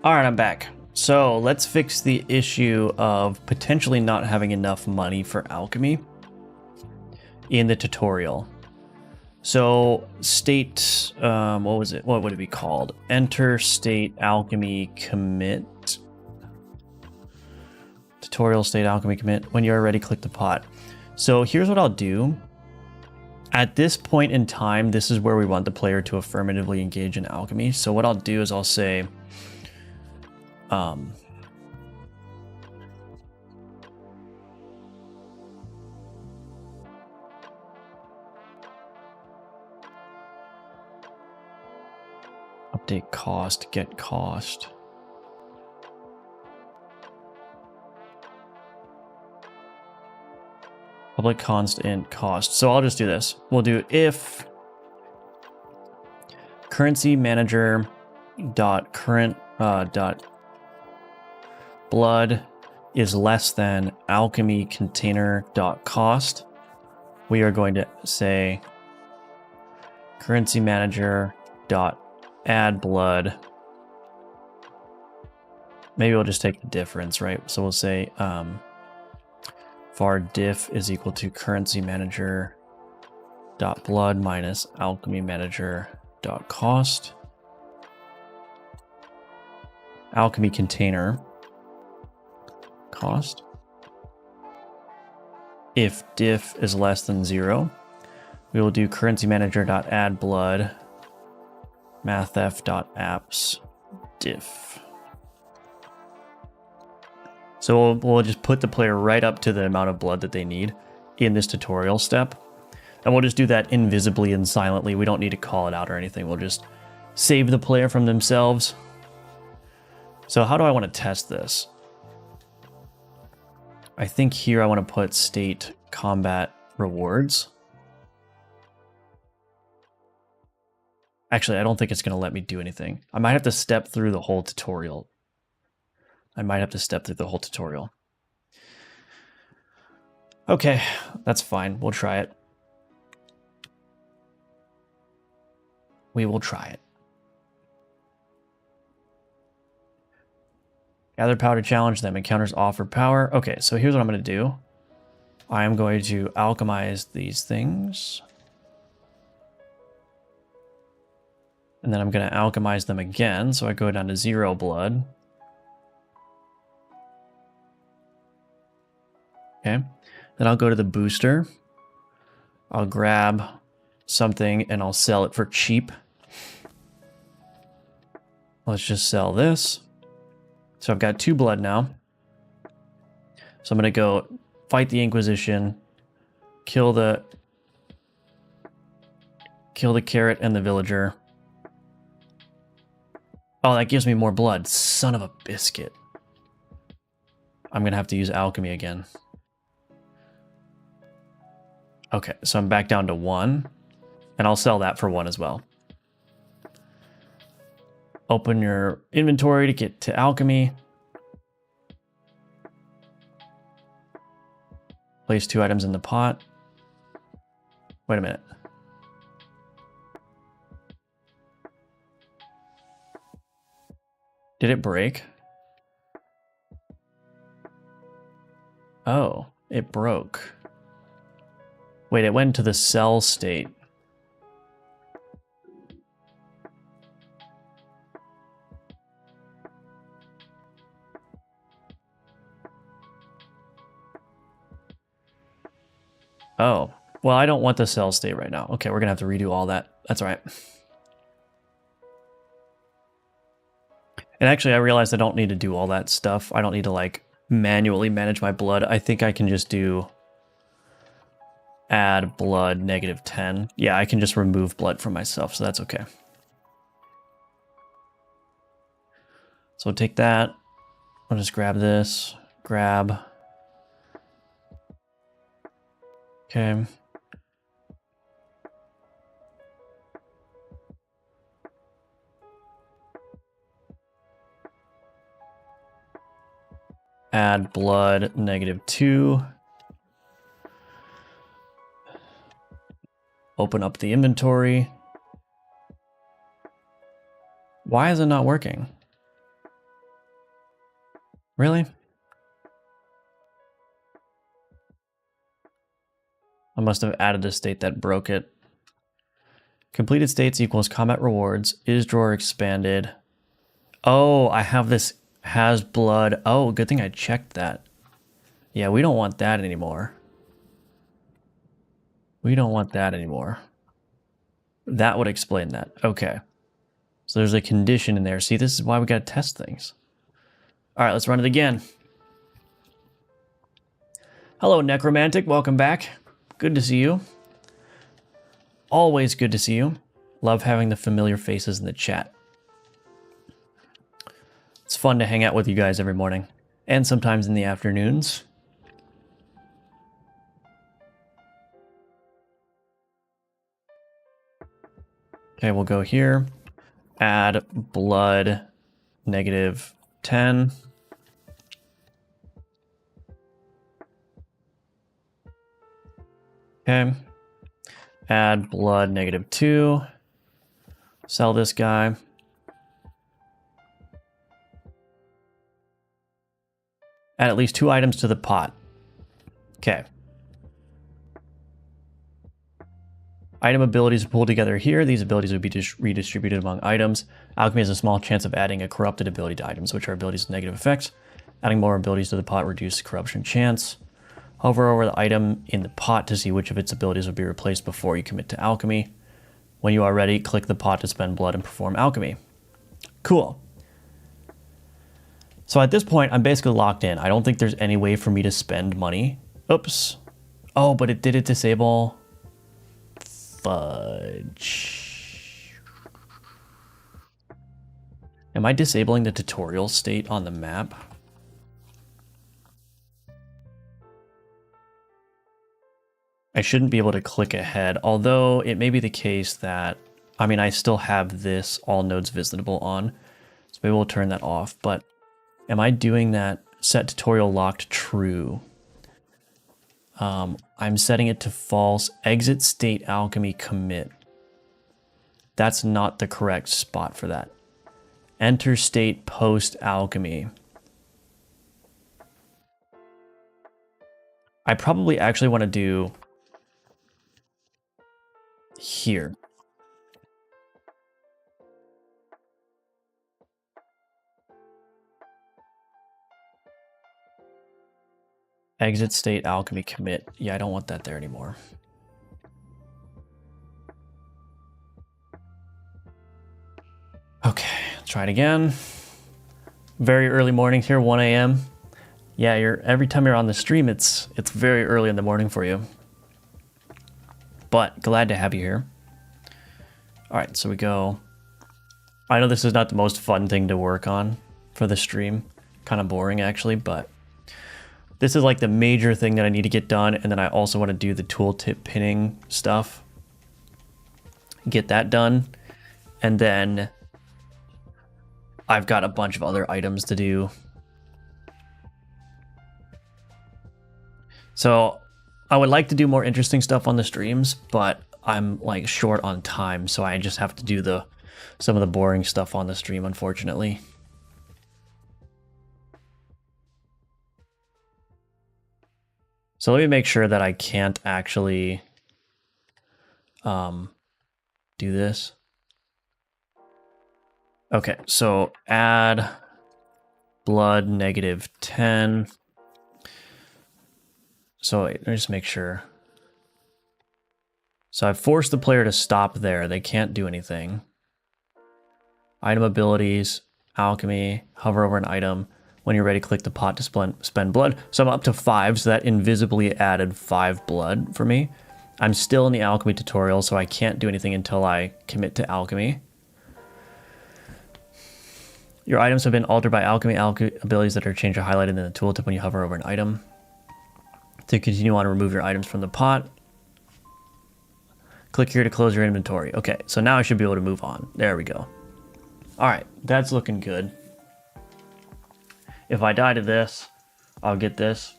All right, I'm back. So let's fix the issue of potentially not having enough money for alchemy in the tutorial. So state, what was it? What would it be called? Enter state alchemy commit. Tutorial state alchemy commit. When you're ready, click the pot. So here's what I'll do. At this point in time, this is where we want the player to affirmatively engage in alchemy. So what I'll do is I'll say, update cost, get cost. Public constant cost. So I'll just do this. We'll do if currency manager dot current dot blood is less than alchemy container dot cost. We are going to say currency manager dot add blood. Maybe we'll just take the difference, right? So we'll say var diff is equal to currency manager dot blood minus alchemy manager dot cost. Alchemy container cost. If diff is less than 0, we will do currency manager dot add blood mathf dot apps diff. So we'll just put the player right up to the amount of blood that they need in this tutorial step. And we'll just do that invisibly and silently. We don't need to call it out or anything. We'll just save the player from themselves. So how do I want to test this? I think here I want to put state combat rewards. Actually, I don't think it's going to let me do anything. I might have to step through the whole tutorial. Okay, that's fine. We'll try it. We will try it. Gather power to challenge them. Encounters offer power. Okay, so here's what I'm going to do. I am going to alchemize these things. And then I'm going to alchemize them again. So I go down to 0 blood. Okay. Then I'll go to the booster. I'll grab something and I'll sell it for cheap. Let's just sell this. So I've got 2 blood now. So I'm going to go fight the Inquisition, kill the carrot and the villager. Oh, that gives me more blood. Son of a biscuit. I'm going to have to use alchemy again. Okay, so I'm back down to 1. And I'll sell that for 1 as well. Open your inventory to get to alchemy. Place 2 items in the pot. Wait a minute. Did it break? Oh, it broke. Wait, it went to the sell state. Oh, well, I don't want the sell state right now. Okay, we're gonna have to redo all that. That's all right. And actually, I realized I don't need to do all that stuff. I don't need to, like, manually manage my blood. I think I can just do add blood -10. Yeah, I can just remove blood from myself, so that's okay. So take that. I'll just grab this. Grab. Okay. Add blood -2. Open up the inventory. Why is it not working? Really? I must have added a state that broke it. Completed states equals combat rewards. Is drawer expanded? Oh, I have this has blood. Oh, good thing I checked that. Yeah, we don't want that anymore. We don't want that anymore. That would explain that. Okay. So there's a condition in there. See, this is why we got to test things. All right, let's run it again. Hello, Necromantic. Welcome back. Good to see you. Always good to see you. Love having the familiar faces in the chat. It's fun to hang out with you guys every morning and sometimes in the afternoons. Okay, we'll go here. Add blood -10. Okay. Add blood -2. Sell this guy. Add at least 2 items to the pot. Okay. Item abilities pulled together here. These abilities would be redistributed among items. Alchemy has a small chance of adding a corrupted ability to items, which are abilities with negative effects. Adding more abilities to the pot reduces corruption chance. Hover over the item in the pot to see which of its abilities will be replaced before you commit to alchemy. When you are ready, click the pot to spend blood and perform alchemy. Cool. So at this point, I'm basically locked in. I don't think there's any way for me to spend money. Oops. Oh, but it did disable. Fudge. Am I disabling the tutorial state on the map? I shouldn't be able to click ahead, although it may be the case that, I mean, I still have this all nodes visitable on, so maybe we'll turn that off, but am I doing that set tutorial locked true? I'm setting it to false. Exit state alchemy commit. That's not the correct spot for that. Enter state post alchemy. I probably actually want to do here. Exit state alchemy commit. Yeah, I don't want that there anymore. Okay, let's try it again. Very early mornings here, 1 a.m. Yeah, every time you're on the stream, it's very early in the morning for you. But glad to have you here. All right, so we go. I know this is not the most fun thing to work on for the stream. Kind of boring actually, but this is like the major thing that I need to get done. And then I also want to do the tooltip pinning stuff. Get that done. And then I've got a bunch of other items to do. So I would like to do more interesting stuff on the streams, but I'm like short on time. So I just have to do some of the boring stuff on the stream, unfortunately. So let me make sure that I can't actually do this. Okay, so add blood -10. So let me just make sure. So I've forced the player to stop there. They can't do anything. Item abilities, alchemy, hover over an item. When you're ready, click the pot to spend blood. So I'm up to 5, so that invisibly added 5 blood for me. I'm still in the alchemy tutorial, so I can't do anything until I commit to alchemy. Your items have been altered by alchemy. Abilities that are changed are highlighted in the tooltip when you hover over an item. To continue on, remove your items from the pot. Click here to close your inventory. Okay, so now I should be able to move on. There we go. All right, that's looking good. If I die to this, I'll get this.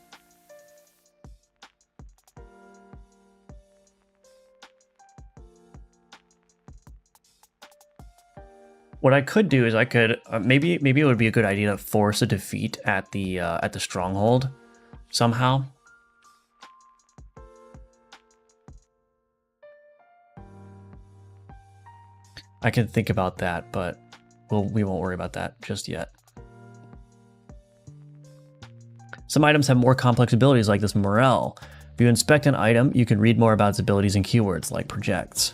What I could do is I could maybe it would be a good idea to force a defeat at the stronghold somehow. I can think about that, but we won't worry about that just yet. Some items have more complex abilities, like this Morel. If you inspect an item, you can read more about its abilities and keywords, like projects.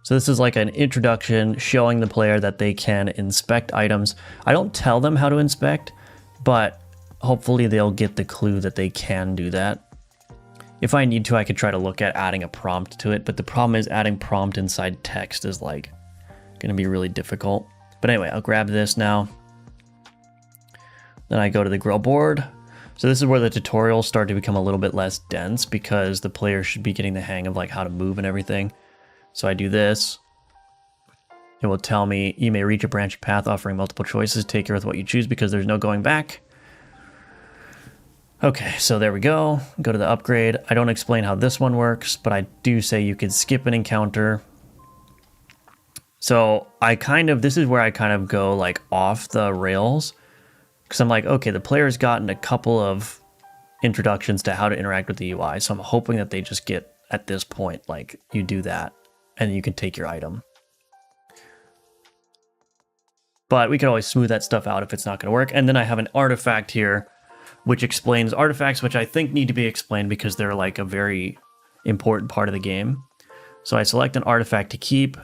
So this is like an introduction showing the player that they can inspect items. I don't tell them how to inspect, but hopefully they'll get the clue that they can do that. If I need to, I could try to look at adding a prompt to it, but the problem is adding prompt inside text is like going to be really difficult. But anyway, I'll grab this now. Then I go to the grill board. So this is where the tutorials start to become a little bit less dense because the player should be getting the hang of like how to move and everything. So I do this. It will tell me you may reach a branch path offering multiple choices. Take care with what you choose because there's no going back. Okay, so there we go. Go to the upgrade. I don't explain how this one works, but I do say you could skip an encounter. So this is where I kind of go like off the rails because I'm like, okay, the player's gotten a couple of introductions to how to interact with the UI. So I'm hoping that they just get at this point, like you do that and you can take your item. But we can always smooth that stuff out if it's not going to work. And then I have an artifact here which explains artifacts, which I think need to be explained because they're like a very important part of the game. So I select an artifact to keep,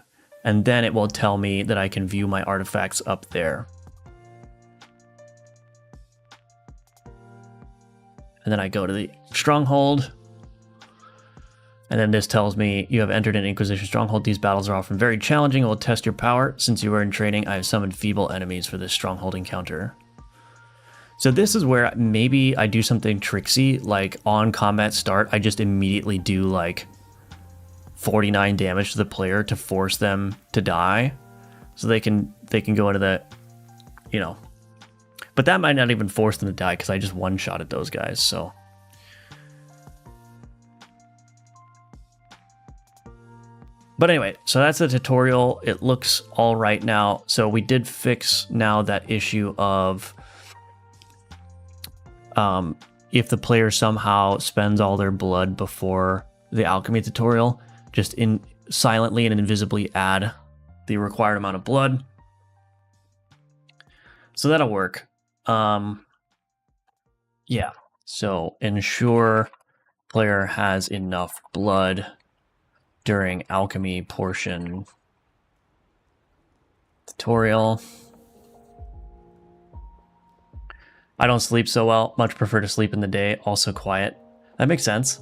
and then it will tell me that I can view my artifacts up there. And then I go to the stronghold, and then this tells me you have entered an Inquisition stronghold. These battles are often very challenging and will test your power. Since you are in training, I have summoned feeble enemies for this stronghold encounter. So this is where maybe I do something tricksy, like on combat start, I just immediately do like 49 damage to the player to force them to die. So they can go into the, you know, but that might not even force them to die because I just one-shotted those guys, so. But anyway, so that's the tutorial. It looks all right now. So we did fix now that issue of if the player somehow spends all their blood before the alchemy tutorial, just silently and invisibly add the required amount of blood. So that'll work. Yeah, so ensure player has enough blood during alchemy portion tutorial. I don't sleep so well. Much prefer to sleep in the day. Also quiet. That makes sense.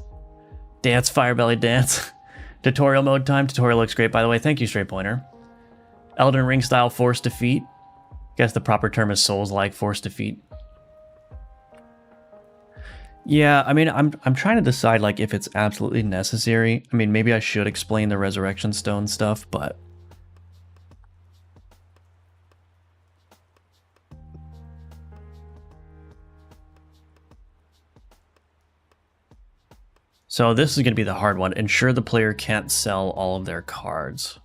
Dance, Firebelly dance. Tutorial mode time. Tutorial looks great, by the way. Thank you, Straight Pointer. Elden Ring style force defeat. Guess the proper term is Souls-like force defeat. Yeah, I mean, I'm trying to decide like if it's absolutely necessary. I mean, maybe I should explain the Resurrection Stone stuff, but so this is going to be the hard one. Ensure the player can't sell all of their cards.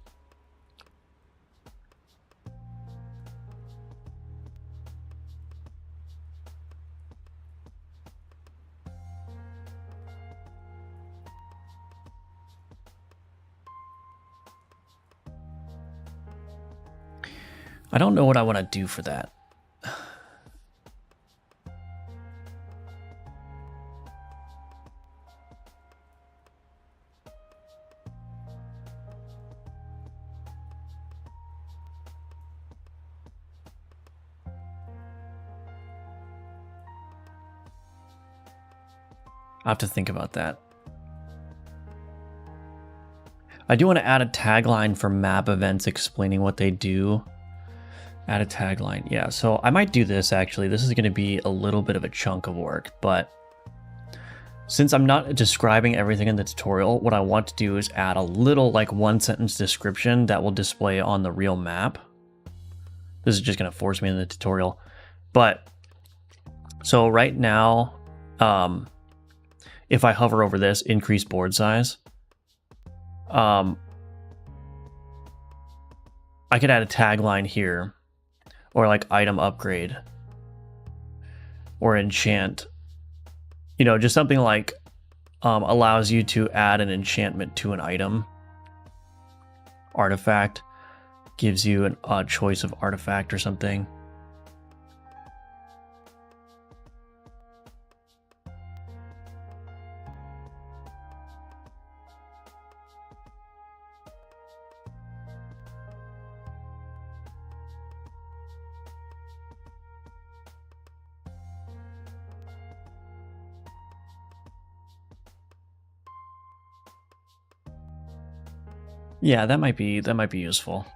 I don't know what I want to do for that. I have to think about that. I do want to add a tagline for map events explaining what they do. Add a tagline. Yeah, so I might do this actually. This is going to be a little bit of a chunk of work, but since I'm not describing everything in the tutorial, what I want to do is add a little like one-sentence description that will display on the real map. This is just going to force me in the tutorial. But so right now, if I hover over this, increase board size, I could add a tagline here, or like item upgrade, or enchant. You know, just something like allows you to add an enchantment to an item. Artifact gives you a choice of artifact or something. Yeah, that might be useful.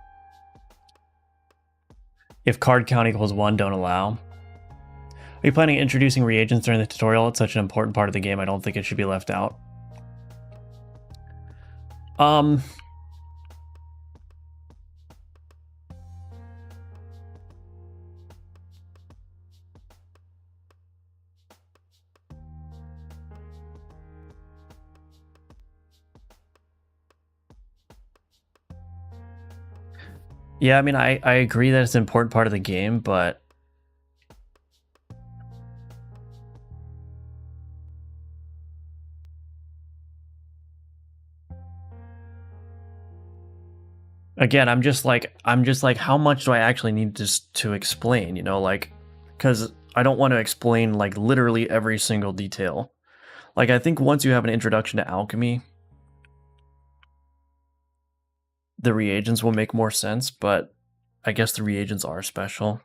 If card count equals 1, don't allow. Are you planning on introducing reagents during the tutorial? It's such an important part of the game. I don't think it should be left out. Yeah, I mean, I agree that it's an important part of the game, but again, I'm just like, how much do I actually need to explain, you know, like, because I don't want to explain like literally every single detail. Like, I think once you have an introduction to alchemy, the reagents will make more sense, but I guess the reagents are special.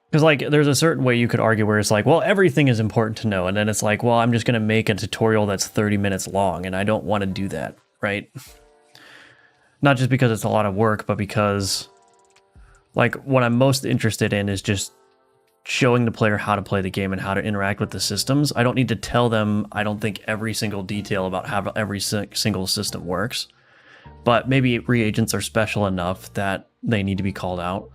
Because, like, there's a certain way you could argue where it's like, well, everything is important to know. And then it's like, well, I'm just going to make a tutorial that's 30 minutes long, and I don't want to do that, right? Not just because it's a lot of work, but because, like, what I'm most interested in is just showing the player how to play the game and how to interact with the systems. I don't need to tell them, I don't think, every single detail about how every single system works. But maybe reagents are special enough that they need to be called out.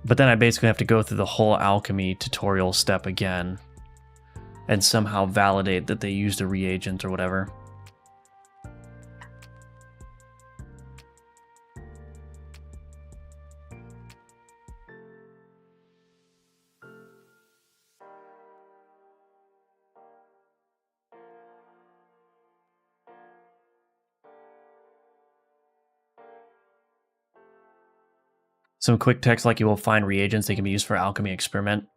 But then I basically have to go through the whole alchemy tutorial step again and somehow validate that they used a reagent or whatever. Some quick text like you will find reagents, they can be used for alchemy experiment.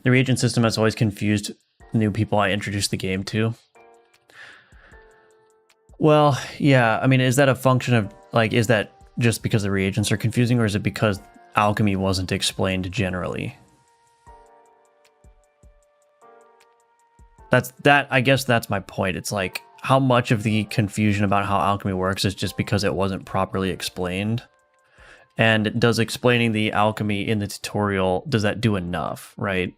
The reagent system has always confused new people I introduced the game to. Well, yeah, I mean, is that a function of, like, is that just because the reagents are confusing, or is it because alchemy wasn't explained generally? I guess that's my point. It's like, how much of the confusion about how alchemy works is just because it wasn't properly explained? And does explaining the alchemy in the tutorial, does that do enough, right?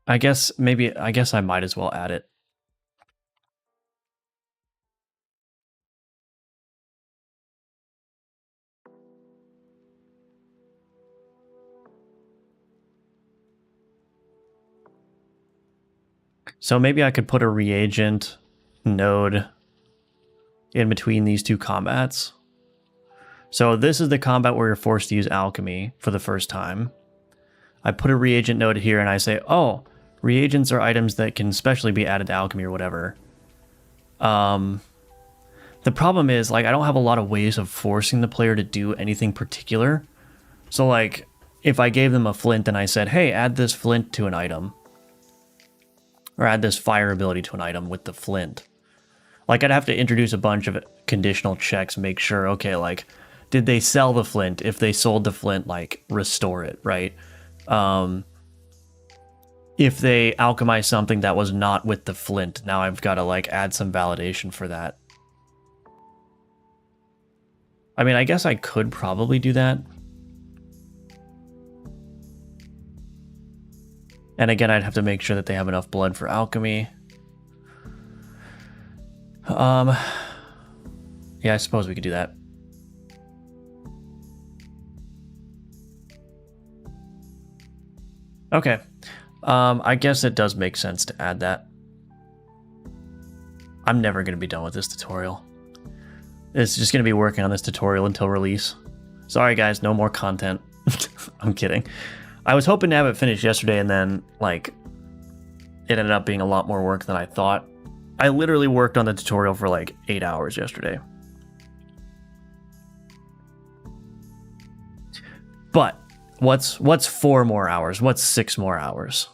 I guess I might as well add it. So maybe I could put a reagent node in between these two combats. So this is the combat where you're forced to use alchemy for the first time. I put a reagent node here and I say, oh, reagents are items that can specially be added to alchemy or whatever. The problem is, like, I don't have a lot of ways of forcing the player to do anything particular. So, like, if I gave them a flint and I said, hey, add this flint to an item, or add this fire ability to an item with the flint, like, I'd have to introduce a bunch of conditional checks, make sure, okay, like, did they sell the flint? If they sold the flint, like, restore it, right? If they alchemize something that was not with the flint, now I've got to, like, add some validation for that. I mean, I guess I could probably do that. And again, I'd have to make sure that they have enough blood for alchemy. Yeah, I suppose we could do that. Okay. I guess it does make sense to add that. I'm never going to be done with this tutorial. It's just going to be working on this tutorial until release. Sorry guys, no more content. I'm kidding. I was hoping to have it finished yesterday, and then, like, it ended up being a lot more work than I thought. I literally worked on the tutorial for like 8 hours yesterday. But what's 4 more hours? What's 6 more hours?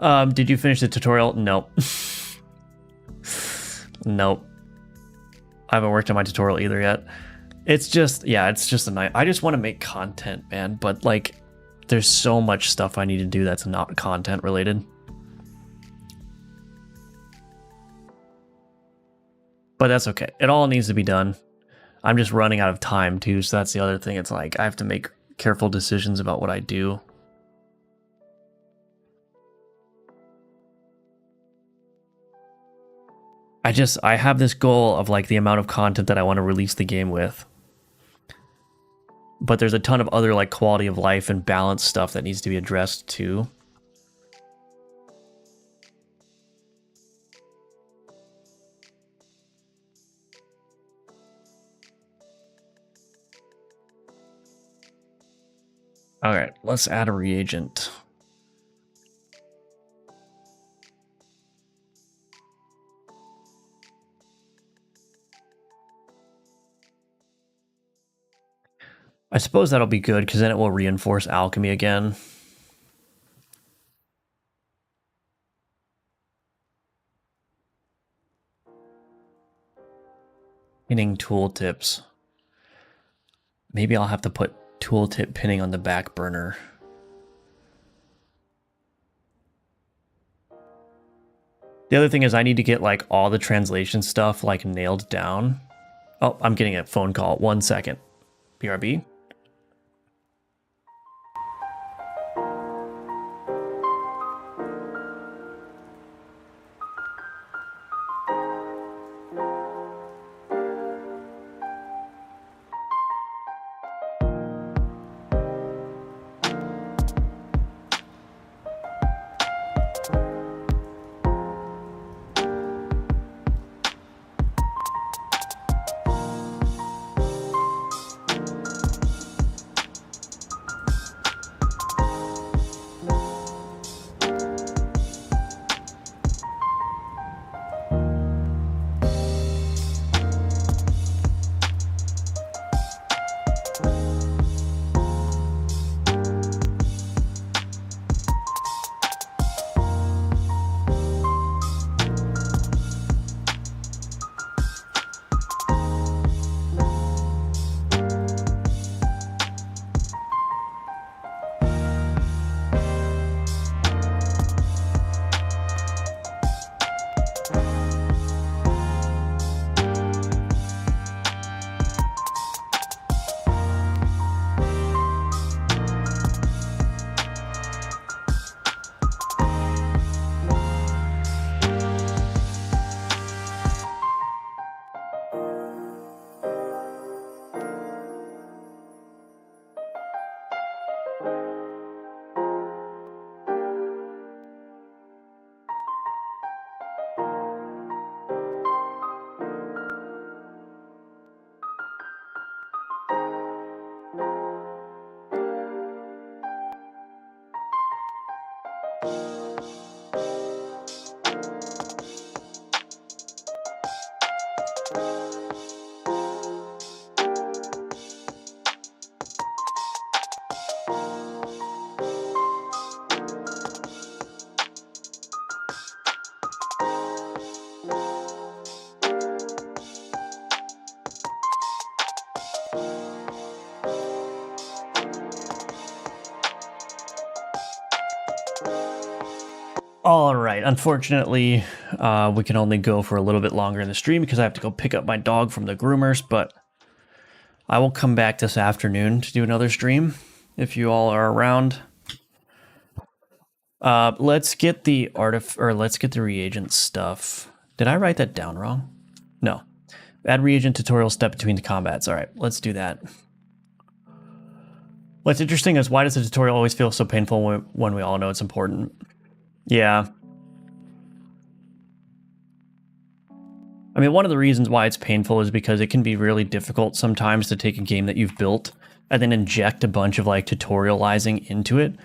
Did you finish the tutorial? Nope. Nope. I haven't worked on my tutorial either yet. It's just, yeah, it's just a night. I just want to make content, man. But, like, there's so much stuff I need to do that's not content related. But that's okay. It all needs to be done. I'm just running out of time too, so that's the other thing. It's like I have to make careful decisions about what I do. I have this goal of, like, the amount of content that I want to release the game with. But there's a ton of other, like, quality of life and balance stuff that needs to be addressed too. All right, let's add a reagent. I suppose that'll be good because then it will reinforce alchemy again. Pinning tooltips. Maybe I'll have to put tooltip pinning on the back burner. The other thing is I need to get, like, all the translation stuff, like, nailed down. Oh, I'm getting a phone call. 1 second. BRB. All right, unfortunately, we can only go for a little bit longer in the stream because I have to go pick up my dog from the groomers, but I will come back this afternoon to do another stream if you all are around. Let's get the let's get the reagent stuff. Did I write that down wrong? No. Add reagent tutorial step between the combats. All right, let's do that. What's interesting is why does the tutorial always feel so painful when we all know it's important? Yeah. I mean, one of the reasons why it's painful is because it can be really difficult sometimes to take a game that you've built and then inject a bunch of like tutorializing into it.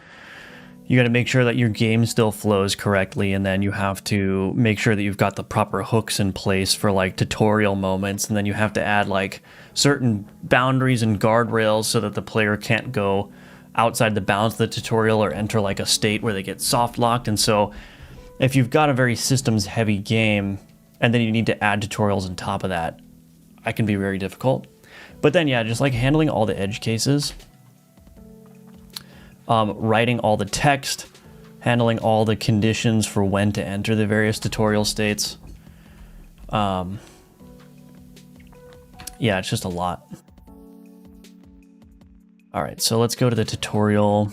You got to make sure that your game still flows correctly, and then you have to make sure that you've got the proper hooks in place for like tutorial moments, and then you have to add like certain boundaries and guardrails so that the player can't go outside the bounds of the tutorial or enter like a state where they get soft locked. And so if you've got a very systems heavy game and then you need to add tutorials on top of that, it can be very difficult. But then yeah, just like handling all the edge cases, writing all the text, handling all the conditions for when to enter the various tutorial states. Yeah, it's just a lot. All right, so let's go to the tutorial.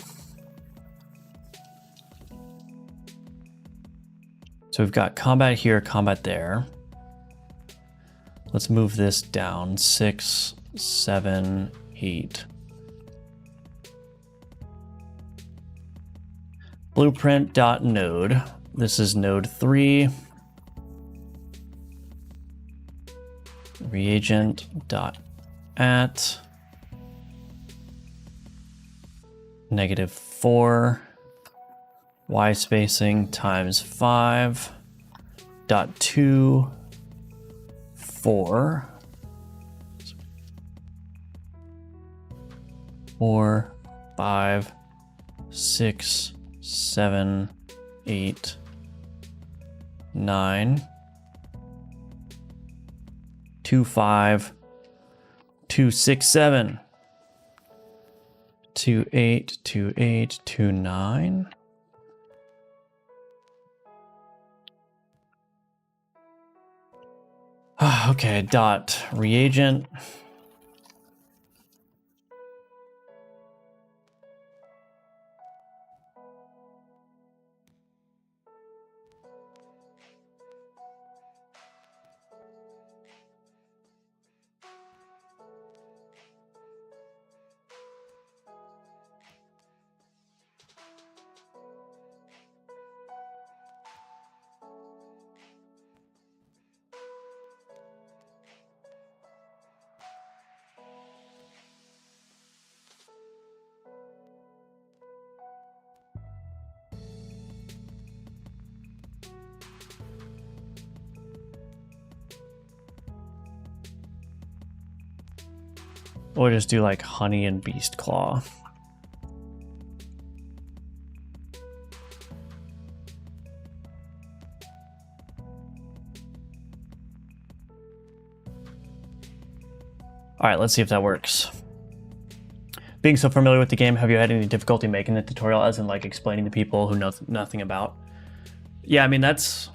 So we've got combat here, combat there. Let's move this down 6, 7, 8. Blueprint.node. This is node 3. Reagent.at. -4. Y spacing times 5. Dot 2. 4. 4, 5, 6, 7, 8, 9, 2, 5, 2, 6, 7, 2, 8, 2, 8, 2, 9. Okay, dot reagent. Or just do like honey and beast claw. All right, let's see if that works. Being so familiar with the game, have you had any difficulty making the tutorial, as in like explaining to people who know nothing about? Yeah, I mean, it's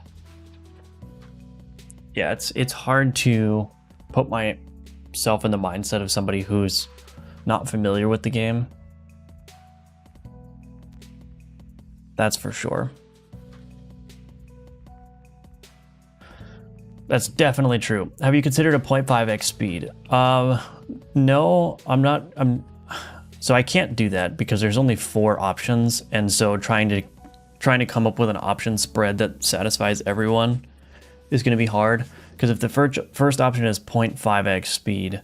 hard to put myself in the mindset of somebody who's not familiar with the game. That's for sure. That's definitely true. Have you considered a 0.5x speed? No, I'm not. So I can't do that because there's only 4 options, and so trying to come up with an option spread that satisfies everyone is going to be hard. Because if the first option is 0.5x speed,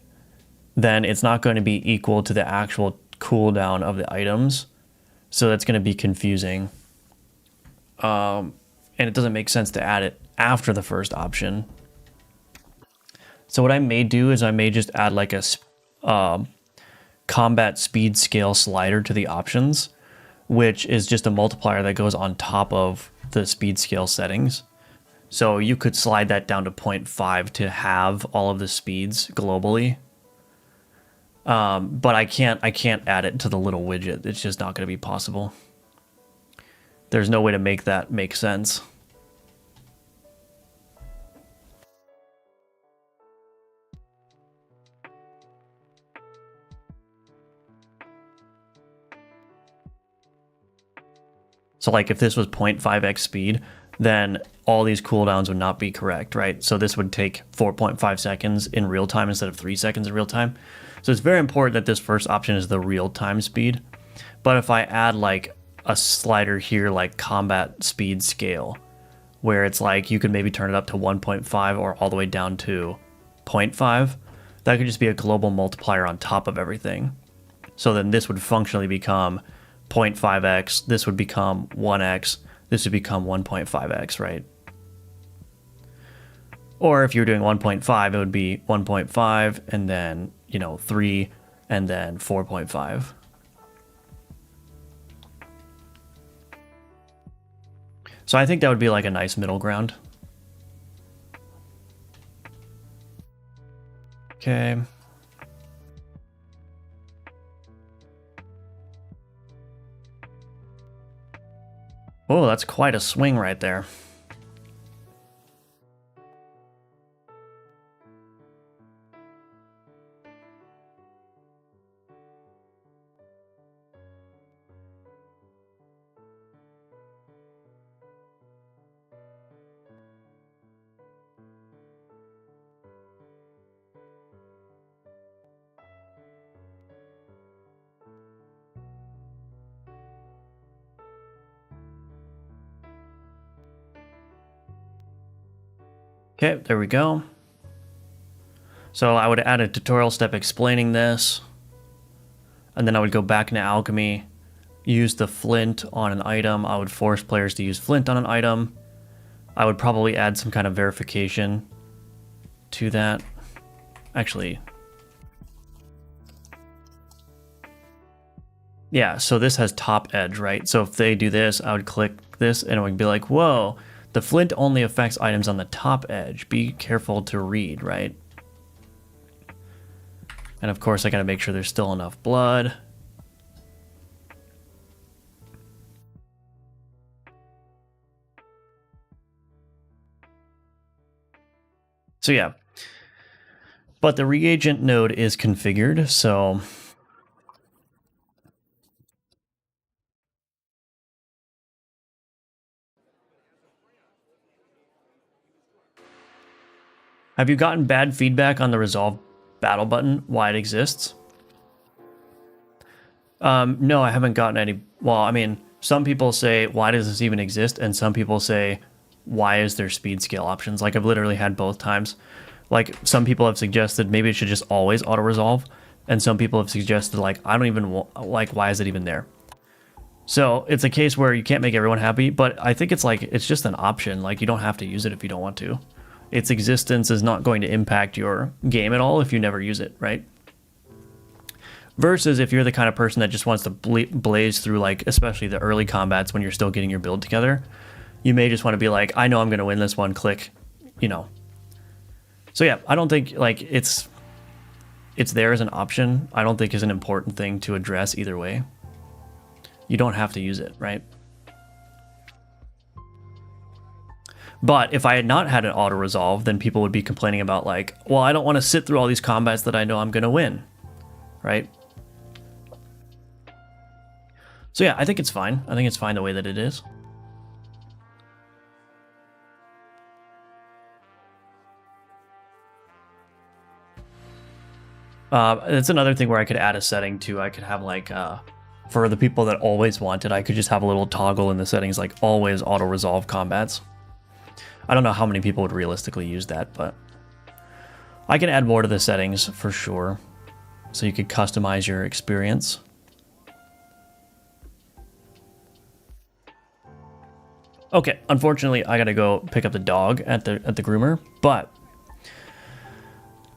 then it's not going to be equal to the actual cooldown of the items, so that's going to be confusing. And it doesn't make sense to add it after the first option. So what I may do is I may just add like a combat speed scale slider to the options, which is just a multiplier that goes on top of the speed scale settings. So you could slide that down to 0.5 to have all of the speeds globally. But I can't add it to the little widget. It's just not going to be possible. There's no way to make that make sense. So like if this was 0.5x speed, then all these cooldowns would not be correct, right? So this would take 4.5 seconds in real time instead of 3 seconds in real time. So it's very important that this first option is the real time speed. But if I add like a slider here, like combat speed scale, where it's like you could maybe turn it up to 1.5 or all the way down to 0.5, that could just be a global multiplier on top of everything. So then this would functionally become 0.5x, this would become 1x, this would become 1.5x, right? Or if you're doing 1.5, it would be 1.5 and then, 3 and then 4.5. So I think that would be like a nice middle ground. Okay. Oh, that's quite a swing right there. Okay, there we go. So I would add a tutorial step explaining this, and then I would go back into alchemy, use the flint on an item. I would force players to use flint on an item. I would probably add some kind of verification to that. Actually, yeah, so this has top edge, right? So if they do this, I would click this and it would be like, whoa, the flint only affects items on the top edge. Be careful to read, right? And of course, I gotta make sure there's still enough blood. So yeah, but the reagent node is configured, so have you gotten bad feedback on the resolve battle button, why it exists? No, I haven't gotten any. Well, I mean, some people say, why does this even exist? And some people say, why is there speed scale options? Like I've literally had both times. Like some people have suggested maybe it should just always auto resolve. And some people have suggested like, I don't even like, why is it even there? So it's a case where you can't make everyone happy, but I think it's like, it's just an option. Like you don't have to use it if you don't want to. Its existence is not going to impact your game at all if you never use it, right? Versus if you're the kind of person that just wants to blaze through, like, especially the early combats when you're still getting your build together, you may just want to be like, I know I'm going to win this one, click, So yeah, I don't think, like, it's there as an option. I don't think is an important thing to address either way. You don't have to use it, right? But if I had not had an auto resolve, then people would be complaining about like, well, I don't want to sit through all these combats that I know I'm going to win, right? So yeah, I think it's fine. I think it's fine the way that it is. It's another thing where I could add a setting too. I could have like, for the people that always want it, I could just have a little toggle in the settings like always auto resolve combats. I don't know how many people would realistically use that, but I can add more to the settings for sure. So you could customize your experience. Okay, unfortunately, I gotta go pick up the dog at the groomer, but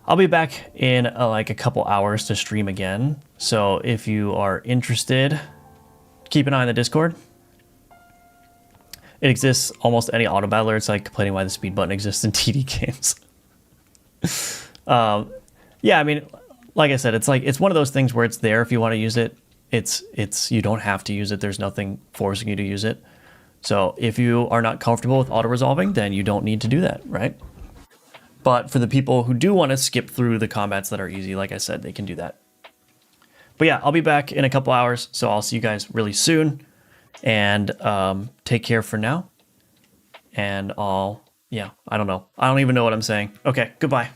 I'll be back in like a couple hours to stream again. So if you are interested, keep an eye on the Discord. It exists almost any auto battler. It's like complaining why the speed button exists in TD games. Yeah, I mean, like I said, it's one of those things where it's there if you want to use it. You don't have to use it. There's nothing forcing you to use it. So if you are not comfortable with auto-resolving, then you don't need to do that, right? But for the people who do want to skip through the combats that are easy, like I said, they can do that. But yeah, I'll be back in a couple hours, so I'll see you guys really soon. And take care for now. And I don't know. I don't even know what I'm saying. Okay, goodbye.